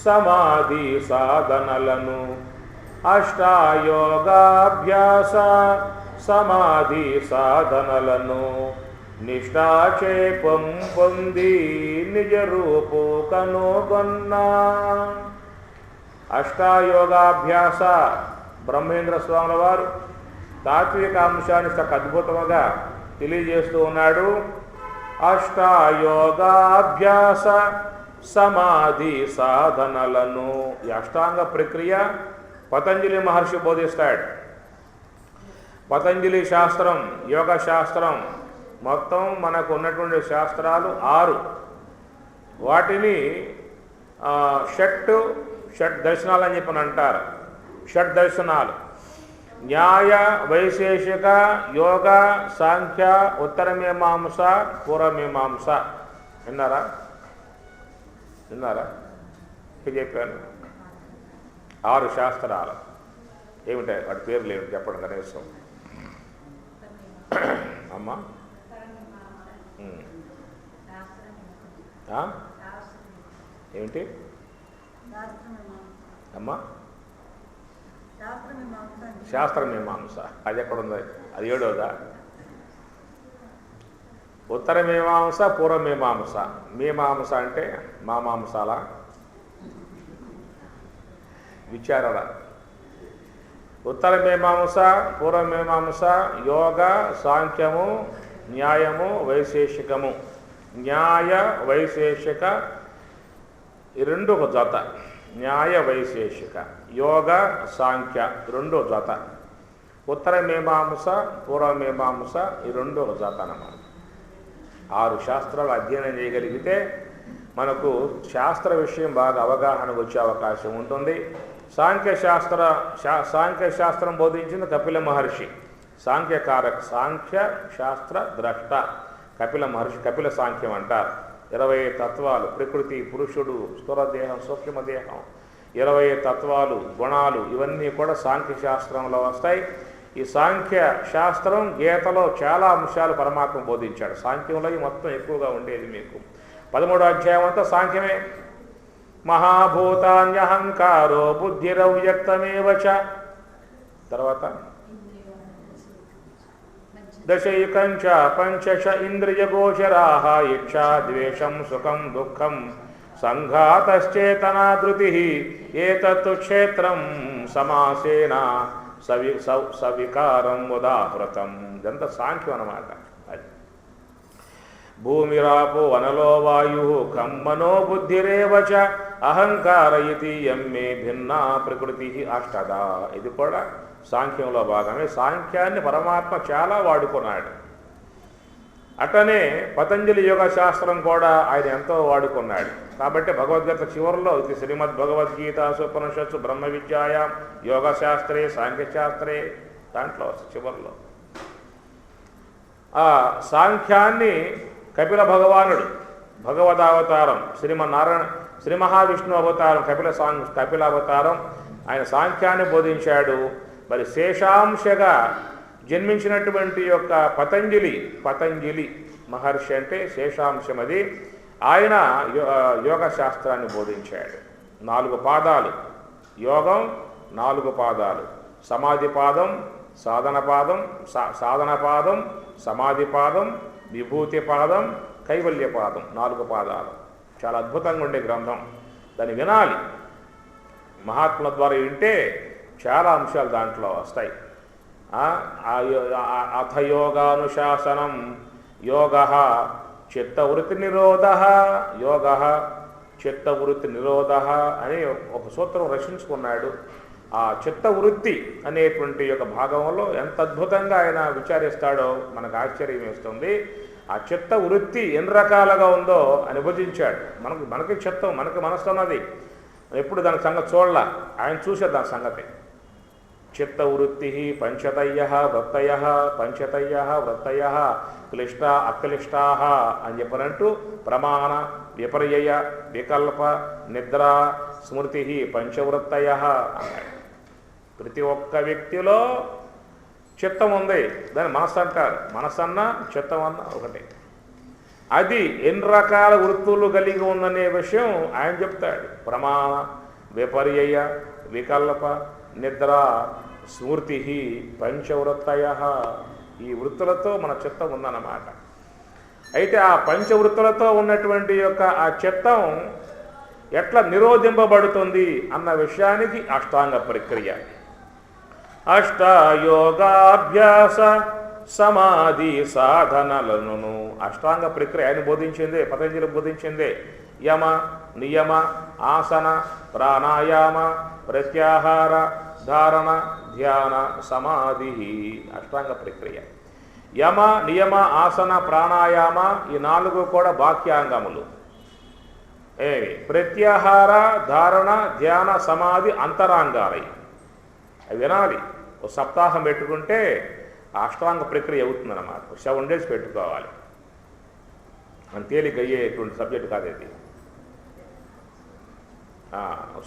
సమాధి సాధనలను అష్టాయోగాభ్యాస సమాధి సాధనలను నిష్ఠాచేపం పొంది నిజ రూపు కనుగొన్నా అష్టాయోగాభ్యాస బ్రహ్మేంద్ర స్వాముల వారు తాత్విక అంశాన్ని చక్క అద్భుతంగా తెలియజేస్తూ ఉన్నాడు. అష్టాయోగాభ్యాస సమాధి సాధనలను ఈ అష్టాంగ ప్రక్రియ పతంజలి మహర్షి బోధిస్తాడు. పతంజలి శాస్త్రం, యోగ శాస్త్రం మొత్తం మనకు ఉన్నటువంటి శాస్త్రాలు 6. వాటిని షట్ దర్శనాలు అని చెప్పని అంటారు. షట్ దర్శనాలు న్యాయ, వైశేషిక, యోగ, సాంఖ్య, ఉత్తరమీమాంస, పూర్వమీమాంస. విన్నారా? చెప్పాను 6 శాస్త్రాలు. ఏమిటాయి వాటి పేర్లు ఏమిటి చెప్పండి కనీసం. అమ్మా ఏమిటి అమ్మా? శాస్త్రమీమాంస అది ఎక్కడుంది? అది 7వదా? ఉత్తర మీమాంస, పూర్వ మీమాంస. మీమాంస అంటే మామాంసాల విచారణ. ఉత్తర మీమాంస, పూర్వ మీమాంస, యోగ, సాంఖ్యము, న్యాయము, వైశేషికము. న్యాయ వైశేషిక ఈ రెండు ఒక జత. న్యాయ వైశేషిక, యోగ, సాంఖ్య రెండు జత. ఉత్తర మీమాంస, పూర్వ మీమాంస ఈ రెండు ఒక జత అన్నమాట. 6 శాస్త్రాలు అధ్యయనం చేయగలిగితే మనకు శాస్త్ర విషయం బాగా అవగాహనకు వచ్చే అవకాశం ఉంటుంది. సాంఖ్య శాస్త్రం బోధించింది కపిల మహర్షి. సాంఖ్య శాస్త్ర ద్రష్ట కపిల మహర్షి. కపిల సాంఖ్యం అంటారు. 20 తత్వాలు, ప్రకృతి, పురుషుడు, స్థూలదేహం, సూక్ష్మదేహం, 20 తత్వాలు, గుణాలు ఇవన్నీ కూడా సాంఖ్య శాస్త్రంలో వస్తాయి. ఈ సాంఖ్య శాస్త్రం గీతలో చాలా అంశాలు పరమాత్మ బోధించాడు. సాంఖ్యంలో మొత్తం ఎక్కువగా ఉండేది మీకు 13వ అధ్యాయం అంతా సాంఖ్యమే. మహాభూతాన్యహంకారో బుద్ధిరవ్యక్తమేవ చ. తర్వాత దశైకంచ పంచశ ఇంద్రియగోచరాః ఇచ్ఛా ద్వేషం సుఖం దుఃఖం సంఘాతశ్చేతనా ధృతిః ఏతత్తు క్షేత్రం సమాసేన సవికారం ఉదాహృతం. ఇదంతా సాంఖ్యం అన్నమాట. అది భూమిరాపో వనలో వాయు ఖం మనో బుద్ధిరేవ చ అహంకార ఇతి యమ్మే భిన్నా ప్రకృతి అష్టదా. ఇది కూడా సాంఖ్యంలో భాగమే. సాంఖ్యాన్ని పరమాత్మ చాలా వాడుకున్నాడు. అటనే పతంజలి యోగ శాస్త్రం కూడా ఆయన ఎంతో వాడుకున్నాడు. కాబట్టి భగవద్గీత చివరిలో ఇది శ్రీమద్భగవద్గీత ఉపనిషత్సు బ్రహ్మ విద్యాయాం యోగశాస్త్రే సాంఖ్యశాస్త్రే దాంట్లో చివరిలో ఆ సాంఖ్యాన్ని కపిల భగవానుడు భగవదావతారం శ్రీ మహావిష్ణు అవతారం కపిల అవతారం ఆయన సాంఖ్యాన్ని బోధించాడు. మరి శేషాంశగా జన్మించినటువంటి యొక్క పతంజలి మహర్షి అంటే శేషాంశం. అది ఆయన యోగ శాస్త్రాన్ని బోధించాడు. 4 పాదాలు యోగం, 4 పాదాలు సమాధి పాదం, సాధన పాదం, సమాధి పాదం, విభూతి పాదం, కైవల్య పాదం. 4 పాదాలు. చాలా అద్భుతంగా ఉండే గ్రంథం. దాన్ని వినాలి. మహాత్ముల ద్వారా వింటే చాలా అంశాలు దాంట్లో వస్తాయి. అథ యోగానుశాసనం యోగ చిత్తవృత్తి నిరోధ అని ఒక సూత్రం రచించుకున్నాడు. ఆ చిత్తవృత్తి అనేటువంటి యొక్క భాగంలో ఎంత అద్భుతంగా ఆయన విచారిస్తాడో మనకు ఆశ్చర్యం వేస్తుంది. ఆ చిత్తవృత్తి ఎన్ని రకాలుగా ఉందో అని విభజించాడు. మనకి చిత్తం, మనకి మనస్సు ఉన్నది. ఎప్పుడు దాని సంగతి చూడాల, ఆయన చూసే దాని సంగతి. చిత్తవృత్తి పంచతయ్య వృత్తయ క్లిష్ట అక్లిష్టా అని చెప్పనంటూ ప్రమాణ విపర్యయ వికల్ప నిద్ర స్మృతి పంచవృత్తయ అన్నాడు. ప్రతి ఒక్క వ్యక్తిలో చిత్తం ఉంది. దాన్ని మనస్సు అంటారు. మనస్సన్న చిత్తం అన్న ఒకటే. అది ఎన్ని రకాల వృత్తులు కలిగి ఉందనే విషయం ఆయన చెప్తాడు. ప్రమాణ విపర్యయ వికల్ప నిద్ర స్మృతి పంచవృత్తయ. ఈ వృత్తులతో మన చిత్తం ఉందన్నమాట. అయితే ఆ పంచవృత్తులతో ఉన్నటువంటి యొక్క ఆ చిత్తం ఎట్లా నిరోధింపబడుతుంది అన్న విషయానికి అష్టాంగ ప్రక్రియ. అష్టయోగాభ్యాస సమాధి సాధనలను అష్టాంగ ప్రక్రియ ఆయన బోధించిందే, పతంజలి బోధించిందే. యమ నియమ ఆసన ప్రాణాయామ ప్రత్యాహార ధారణ ధ్యాన సమాధి అష్టాంగ ప్రక్రియ. యమ నియమ ఆసన ప్రాణాయామ ఈ 4 కూడా బాహ్యాంగములు. ప్రత్యాహార ధారణ ధ్యాన సమాధి అంతరాంగాలై. అవి వినాలి. ఒక సప్తాహం పెట్టుకుంటే అష్టాంగ ప్రక్రియ అవుతుందన్నమాట. 7 days పెట్టుకోవాలి. అని తేలిక అయ్యేటువంటి సబ్జెక్ట్ కాదు ఇది.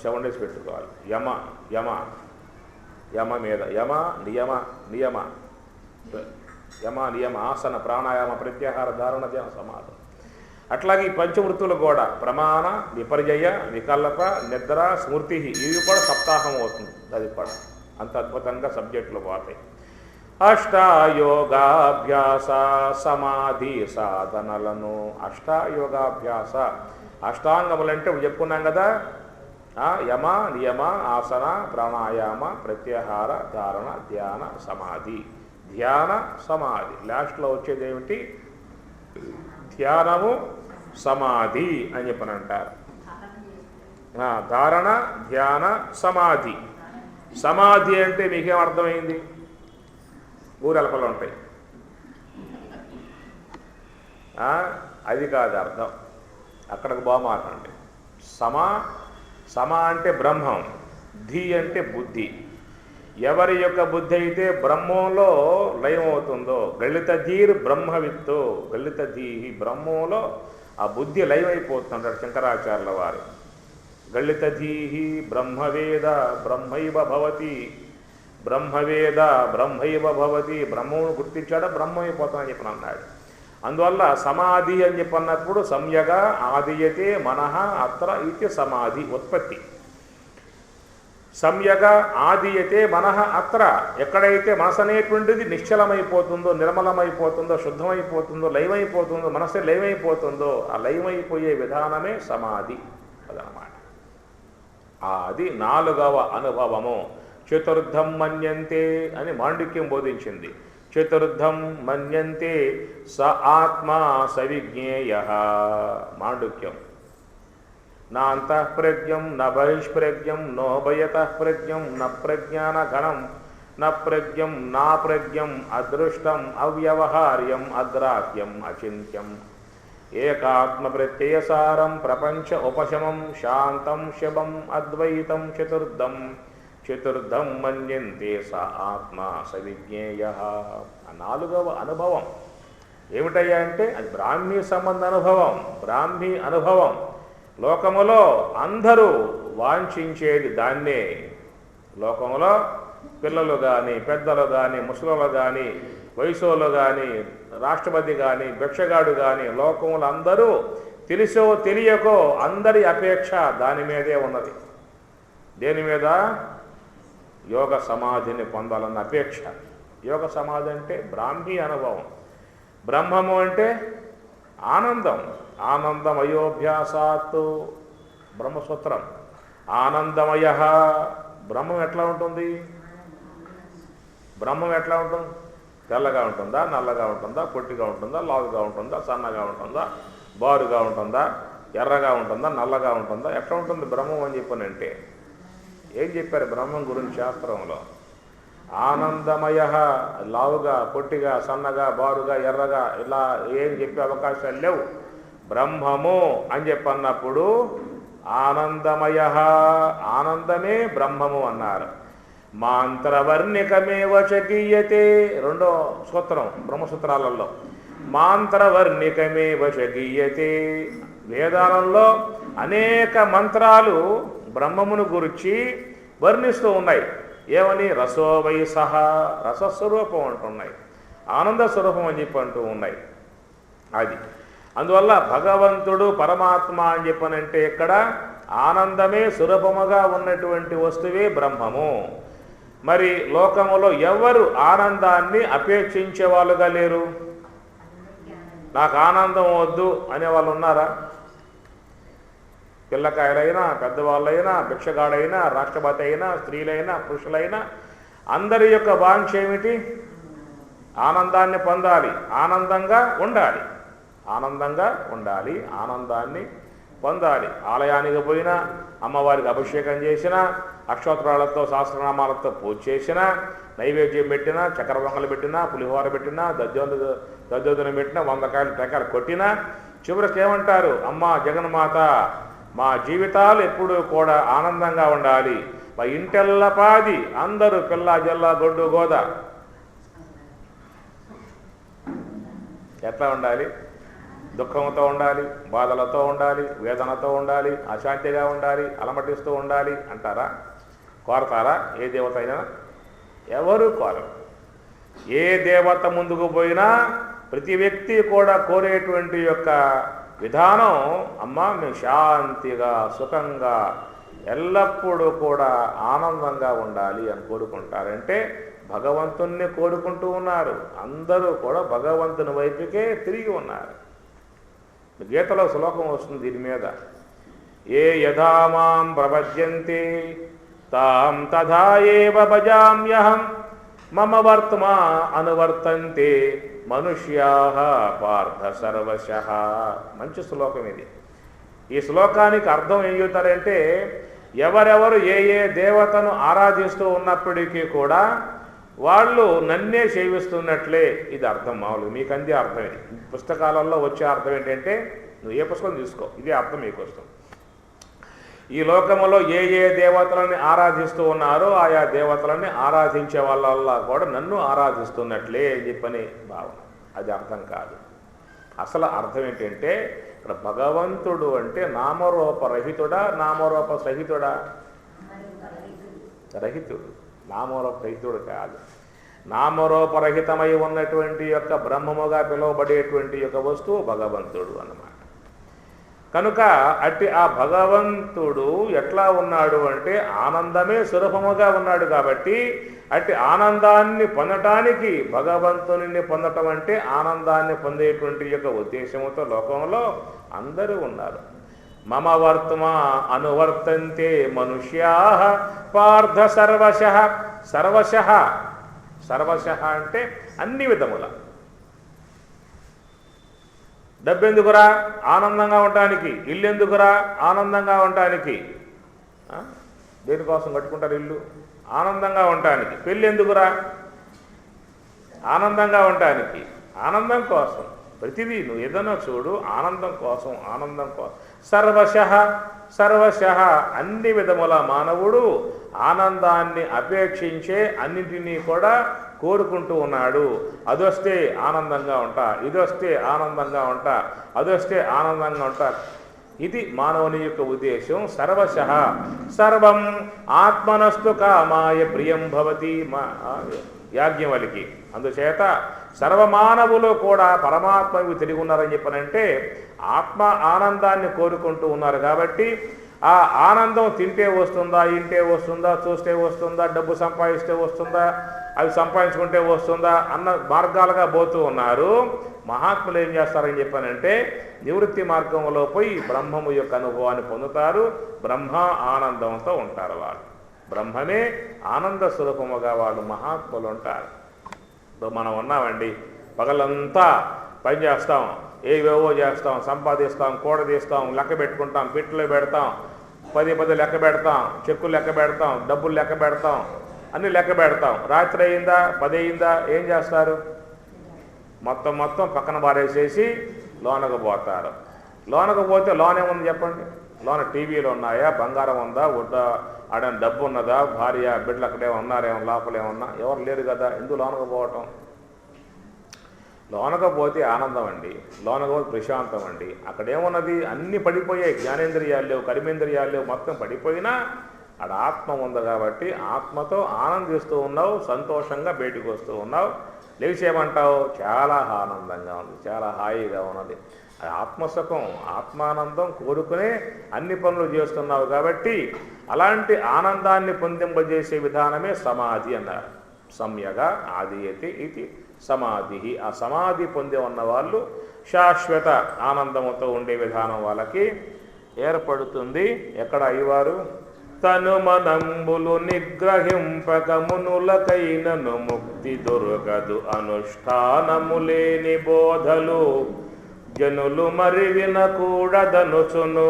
7 days పెట్టుకోవాలి. యమ మీద యమ నియమ ఆసన ప్రాణాయామ ప్రత్యాహార ధారణ ధ్యాన సమాధి. అట్లాగే ఈ పంచవృత్తులు కూడా ప్రమాణ విపర్యయ వికల్ప నిద్ర స్మృతి ఇవి కూడా సప్తాహం అవుతుంది. అది కూడా అంత అద్భుతంగా సబ్జెక్టులు పోతాయి. అష్టాయోగాభ్యాస సమాధి సాధనలను, అష్టాయోగాభ్యాస, అష్టాంగములంటే చెప్పుకున్నాం కదా, యమ నియమ ఆసన ప్రాణాయామ ప్రత్యాహార ధారణ ధ్యాన సమాధి. ధ్యాన సమాధి లాస్ట్లో వచ్చేది ఏమిటి? ధ్యానము సమాధి అని చెప్పని అంటారు. ధారణ ధ్యాన సమాధి. సమాధి అంటే మీకేం అర్థమైంది? ఊరెలకలు ఉంటాయి, అది కాదు అర్థం. అక్కడికి బాగుమారండి. సమ అంటే బ్రహ్మం, ధి అంటే బుద్ధి. ఎవరి యొక్క బుద్ధి అయితే బ్రహ్మంలో లయమవుతుందో, గళిత ధీర్ బ్రహ్మవిత్తు, గళిత ధీహి, బ్రహ్మంలో ఆ బుద్ధి లయమైపోతుంటాడు శంకరాచార్యుల వారు. గళిత ధీహి బ్రహ్మవేద బ్రహ్మైవ భవతి, బ్రహ్మవేద బ్రహ్మైవ భవతి, బ్రహ్మను గుర్తించాడా బ్రహ్మైపోతామని చెప్పని అన్నాడు. అందువల్ల సమాధి అని చెప్పన్నప్పుడు సంయగ ఆదియతే మనః అత్ర ఇది సమాధి ఉత్పత్తి. సంయగ ఆదియతే మనః అత్ర, ఎక్కడైతే మనసు అనేటువంటిది నిశ్చలమైపోతుందో, నిర్మలమైపోతుందో, శుద్ధమైపోతుందో, లయమైపోతుందో, మనసే లయమైపోతుందో, ఆ లయమైపోయే విధానమే సమాధి అదనమాట. అది 4వ అనుభవము. చతుర్థం మన్యంతే అని మాండిక్యం బోధించింది. చతుర్థం మన్యంతే స ఆత్మా సవిజ్ఞేయ. మాండుక్యం. నా అంతఃప్రజ్ఞం న బహిష్ప్రజ్ఞం నోభయతః ప్రజ్ఞం న ప్రజ్ఞానఘనం న ప్రజ్ఞం నా ప్రజ్ఞం అదృష్టం అవ్యవహార్యం అగ్రాహ్యం అచింత్యం ఏకాత్మప్రత్యయసారం ప్రపంచ ఉపశమం శాంతం శవం అద్వైతం చతుర్థం. చతుర్థం మన్యంతే స ఆత్మ సవిజ్ఞేయ. 4వ అనుభవం ఏమిటయ్యా అంటే అది బ్రాహ్మీ సంబంధ అనుభవం. బ్రాహ్మీ అనుభవం లోకములో అందరూ వాంఛించేది దాన్నే. లోకములో పిల్లలు కానీ, పెద్దలు కానీ, ముసలులు కానీ, వయసోళ్ళు కానీ, రాష్ట్రపతి కానీ, భిక్షగాడు కానీ, లోకములు అందరూ తెలిసో తెలియకో అందరి అపేక్ష దాని మీదే ఉన్నది. దేని మీద? యోగ సమాధిని పొందాలన్న అపేక్ష. యోగ సమాధి అంటే బ్రాహ్మీ అనుభవం. బ్రహ్మము అంటే ఆనందం. ఆనందమయోభ్యాసాత్తు బ్రహ్మసూత్రం. ఆనందమయ. బ్రహ్మం ఎట్లా ఉంటుంది? బ్రహ్మం ఎట్లా ఉంటుంది? తెల్లగా ఉంటుందా, నల్లగా ఉంటుందా, పొట్టిగా ఉంటుందా, లావుగా ఉంటుందా, సన్నగా ఉంటుందా, బారుగా ఉంటుందా, ఎర్రగా ఉంటుందా, నల్లగా ఉంటుందా, ఎట్లా ఉంటుంది బ్రహ్మం అని చెప్పానంటే? ఏం చెప్పారు బ్రహ్మం గురించి శాస్త్రంలో? ఆనందమయ. లావుగా, పొట్టిగా, సన్నగా, బారుగా, ఎర్రగా ఇలా ఏం చెప్పే అవకాశాలు లేవు. బ్రహ్మము అని చెప్పన్నప్పుడు ఆనందమయ, ఆనందమే బ్రహ్మము అన్నారు. మాంత్రవర్ణికమేవ చగీయతే. 2వ సూత్రం బ్రహ్మసూత్రాలలో. మాంత్రవర్ణికమేవ చగీయతే. వేదాలలో అనేక మంత్రాలు బ్రహ్మమును గురించి వర్ణిస్తూ ఉన్నాయి. ఏమని? రసో వై సహ, రసస్వరూపం అంటున్నాయి. ఆనంద స్వరూపం అని చెప్పి అంటూ ఉన్నాయి. అది అందువల్ల భగవంతుడు పరమాత్మ అని చెప్పనంటే ఇక్కడ ఆనందమే స్వరూపముగా ఉన్నటువంటి వస్తువే బ్రహ్మము. మరి లోకములో ఎవరు ఆనందాన్ని అపేక్షించే వాళ్ళుగా లేరు? నాకు ఆనందం వద్దు అనేవాళ్ళు ఉన్నారా? పిల్లకాయలైనా, పెద్దవాళ్ళైనా, భిక్షగాడైనా, రాష్ట్రపతి అయినా, స్త్రీలైనా, పురుషులైనా అందరి యొక్క వాంఛ ఏమిటి? ఆనందాన్ని పొందాలి, ఆనందంగా ఉండాలి, ఆనందంగా ఉండాలి, ఆనందాన్ని పొందాలి. ఆలయానికి పోయినా, అమ్మవారికి అభిషేకం చేసినా, అక్షోత్రాలతో సహస్రనామాలతో పూజ చేసినా, నైవేద్యం పెట్టినా, చక్కెర పొంగలు పెట్టినా, పులిహోర పెట్టినా, దద్దోదనం పెట్టినా, 100 కాయలు టెకాలు కొట్టినా చివరికి ఏమంటారు? అమ్మ జగన్మాత, మా జీవితాలు ఎప్పుడూ కూడా ఆనందంగా ఉండాలి. మా ఇంటెల్లపాది అందరూ పిల్ల జల్ల గొడ్డు గోద ఎట్లా ఉండాలి? దుఃఖంతో ఉండాలి, బాధలతో ఉండాలి, వేదనతో ఉండాలి, అశాంతిగా ఉండాలి, అలమటిస్తూ ఉండాలి అంటారా? కోరతారా? ఏ దేవత అయినా ఎవరు కోరరు. ఏ దేవత ముందుకు పోయినా ప్రతి వ్యక్తి కూడా కోరేటువంటి యొక్క విధానం, అమ్మ మేము శాంతిగా, సుఖంగా, ఎల్లప్పుడూ కూడా ఆనందంగా ఉండాలి అని కోరుకుంటారంటే భగవంతుణ్ణి కోరుకుంటూ ఉన్నారు. అందరూ కూడా భగవంతుని వైపుకే తిరిగి ఉన్నారు. గీతలో శ్లోకం వస్తుంది దీని మీద. ఏ యథా మాం ప్రపద్యంతే తాం తథా ఏవ భజామ్యహం మమ వర్త్మా అనువర్తంతే మనుష్యాః పార్థ సర్వశః. మంచి శ్లోకం ఇది. ఈ శ్లోకానికి అర్థం ఏం చెబుతారంటే ఎవరెవరు ఏ ఏ దేవతను ఆరాధిస్తూ ఉన్నప్పటికీ కూడా వాళ్ళు నన్నే సేవిస్తున్నట్లే. ఇది అర్థం. మామూలుగా మీకు అందే అర్థం. ఇది పుస్తకాలలో వచ్చే అర్థం ఏంటంటే నువ్వు ఏ పుస్తకం తీసుకో, ఇదే అర్థం మీకు వస్తుంది. ఈ లోకంలో ఏ ఏ దేవతలని ఆరాధిస్తూ ఉన్నారో ఆయా దేవతలని ఆరాధించే వాళ్ళ కూడా నన్ను ఆరాధిస్తున్నట్లే అని చెప్పని భావన. అది అర్థం కాదు. అసలు అర్థం ఏంటంటే ఇక్కడ భగవంతుడు అంటే నామరూపరహితుడా నామరూప సహితుడా? రహితుడు. నామరూపరహితుడు కాదు. నామరూపరహితమై ఉన్నటువంటి యొక్క బ్రహ్మముగా పిలువబడేటువంటి యొక్క వస్తువు భగవంతుడు అన్నమాట. కనుక అట్టి ఆ భగవంతుడు ఎట్లా ఉన్నాడు అంటే ఆనందమే స్వరూపముగా ఉన్నాడు. కాబట్టి అట్టి ఆనందాన్ని పొందటానికి భగవంతుని పొందటం అంటే ఆనందాన్ని పొందేటువంటి యొక్క ఉద్దేశంతో లోకంలో అందరూ ఉన్నారు. మమ వర్త్మా అనువర్తంతే మనుష్యాః పార్థ సర్వశః. సర్వశః సర్వశః అంటే అన్ని విధముల. డబ్బెందుకురా? ఆనందంగా ఉండటానికి. ఇల్లు ఎందుకురా? ఆనందంగా ఉండటానికి. దేనికోసం కట్టుకుంటారు ఇల్లు? ఆనందంగా ఉండటానికి. పెళ్ళి ఎందుకురా? ఆనందంగా ఉండటానికి. ఆనందం కోసం. ప్రతిదీ నువ్వు ఏదైనా చూడు ఆనందం కోసం, ఆనందం కోసం. సర్వశః సర్వశః అన్ని విధముల మానవుడు ఆనందాన్ని అపేక్షించే అన్నింటినీ కూడా కోరుకుంటూ ఉన్నాడు. అదొస్తే ఆనందంగా ఉంటా, ఇదొస్తే ఆనందంగా ఉంటా, అదొస్తే ఆనందంగా ఉంటా. ఇది మానవుని యొక్క ఉద్దేశం. సర్వశః సర్వం ఆత్మనస్తు కామాయ ప్రియం భవతి యాజ్ఞవల్కి. అందుచేత సర్వమానవులు కూడా పరమాత్మకు తిరిగి ఉన్నారని చెప్పనంటే ఆత్మ ఆనందాన్ని కోరుకుంటూ ఉన్నారు. కాబట్టి ఆ ఆనందం తింటే వస్తుందా, ఇంటే వస్తుందా, చూస్తే వస్తుందా, డబ్బు సంపాదిస్తే వస్తుందా, అవి సంపాదించుకుంటే వస్తుందా అన్న మార్గాలుగా పోతూ ఉన్నారు. మహాత్ములు ఏం చేస్తారని చెప్పానంటే నివృత్తి మార్గంలో పోయి బ్రహ్మము యొక్క అనుభవాన్ని పొందుతారు. బ్రహ్మ ఆనందంతో ఉంటారు. వాళ్ళు బ్రహ్మమే ఆనంద స్వరూపముగా వాళ్ళు మహాత్ములు ఉంటారు. మనం ఉన్నామండి, పగలంతా పని చేస్తాం, ఏవేవో చేస్తాం, సంపాదిస్తాం, కూడదీస్తాం, లెక్క పెట్టుకుంటాం, పిట్లో పెడతాం, 10 లెక్క పెడతాం, చెక్కులు లెక్క పెడతాం, డబ్బులు లెక్క పెడతాం, అన్నీ లెక్క పెడతాం. రాత్రి అయిందా 10 అయిందా ఏం చేస్తారు? మొత్తం పక్కన బారేసేసి లోనకు పోతారు. లోనకు పోతే లోన్ ఏముంది చెప్పండి? లోన టీవీలు ఉన్నాయా, బంగారం ఉందా, ఆడ డబ్బు ఉన్నదా, భార్య బిడ్డలు అక్కడే ఉన్నారేమో, లోపలేమన్నా ఎవరు లేరు కదా, ఎందుకు లోనకు పోవటం? లోనకు పోతే ఆనందం అండి, లోనకు పోతే ప్రశాంతం అండి. అక్కడేమున్నది? అన్నీ పడిపోయాయి. జ్ఞానేంద్రియాలు లేవు, కర్మేంద్రియాలు లేవు, మొత్తం పడిపోయినా ఆడ ఆత్మ ఉంది. కాబట్టి ఆత్మతో ఆనందిస్తూ ఉన్నావు, సంతోషంగా బయటకు వస్తూ ఉన్నావు. లేచేమంటావు? చాలా ఆనందంగా ఉంది, చాలా హాయిగా ఉన్నది. ఆత్మసుఖం, ఆత్మానందం కోరుకునే అన్ని పనులు చేస్తున్నావు. కాబట్టి అలాంటి ఆనందాన్ని పొందింపజేసే విధానమే సమాధి అన్నారు. సమ్యగ ఆదియతి ఇది సమాధి. ఆ సమాధి పొంది ఉన్న వాళ్ళు శాశ్వత ఆనందముతో ఉండే విధానం వాళ్ళకి ఏర్పడుతుంది. ఎక్కడ అయ్యవారు? తనుమనంబులు నిగ్రహింపక మునులకైనను ముక్తి దొరకదు అనుష్ఠానములేని బోధలు జనులు మరి వినకూడదనుచును.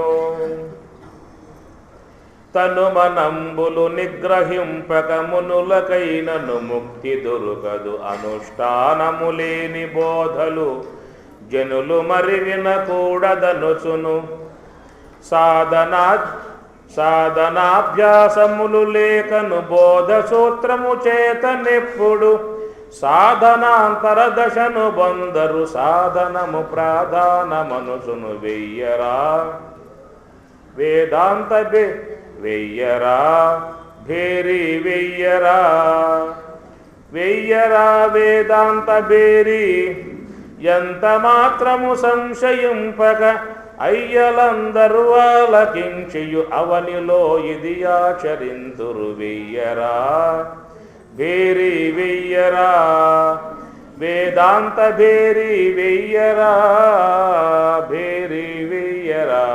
తనుమనంబులు నిగ్రహింపక మునులకైనను ముక్తి దొరకదు అనుష్ఠానములేని బోధలు జనులు మరి వినకూడదనుచును. సాధనాభ్యాసములు లేకను బోధ సూత్రము చేతనెప్పుడు సాధనాంతర దశను బందరు సాధనము ప్రాధానమనుసును వెయ్యరా వేదాంత వెయ్యరా భేరి వెయ్యరా వెయ్యరా వేదాంత బేరి ఎంత మాత్రము సంశయింపక అయ్యలందరూ ఆలకించియు అవనిలో ఇది ఆచరింతురు వెయ్యరా భేరి వెయ్యరా వేదాంత భేరి వెయ్యరా భేరి వెయ్యరా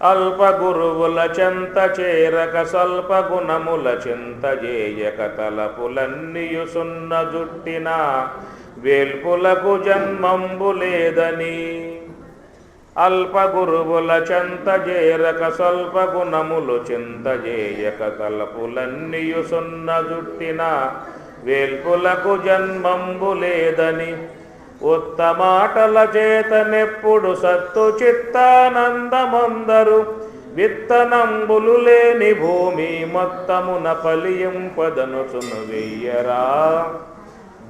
అల్ప గురువుల చెంత చేరక స్వల్ప గుణముల చింత చేయక తలపులన్నీయు సున్న జుట్టిన వేల్పులకు జన్మంబు లేదని అల్ప గురువుల చెంత చేరక స్వల్ప గుణములు చింత చేయక తలపులన్నీయు సున్న జుట్టిన వేల్పులకు జన్మంబు లేదని ఉత్తమాటల చేతనెప్పుడు సత్తు చిత్తానందమందరు విత్తనంబులు లేని భూమి మొత్తమున ఫలింపదనుచును వెయ్యరా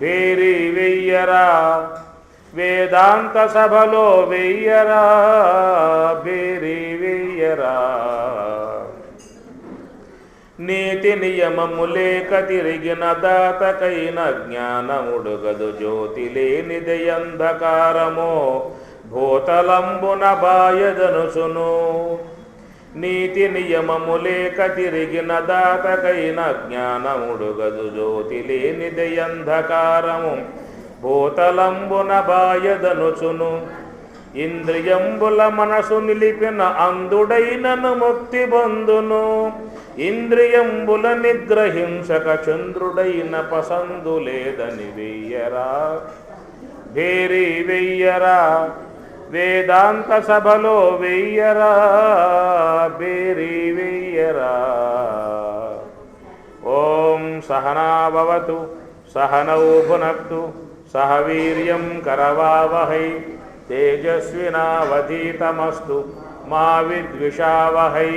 భేరి వెయ్యరా వేదాంత సభలో వెయ్యరా భేరి వెయ్యరా నీతి నియమము లేక తిరిగిన దాతకైన జ్ఞానముడుగదు జ్యోతి లేనిది అంధకారమో భూతలంబున బాయదనుసును నీతి నియమము లేక తిరిగిన దాతకైన జ్ఞానముడుగదు జ్యోతి లేనిది అంధకారము భూతలంబున బాయదనుచును ఇంద్రియంబుల మనసు నిలిపిన అందుడైనను ముక్తి బంధును ఇంద్రియంబుల నిగ్రహింసక చంద్రుడైన పసందు లేదని వెయ్యరా భేరి వెయ్యరా వేదాంత సభలో వెయ్యరా భేరి వెయ్యరా ఓం సహనా భవతు సహనౌ భునక్తు సహ వీర్యం కరవావహై తేజస్వినావధీతమస్తు మా విద్విషావహై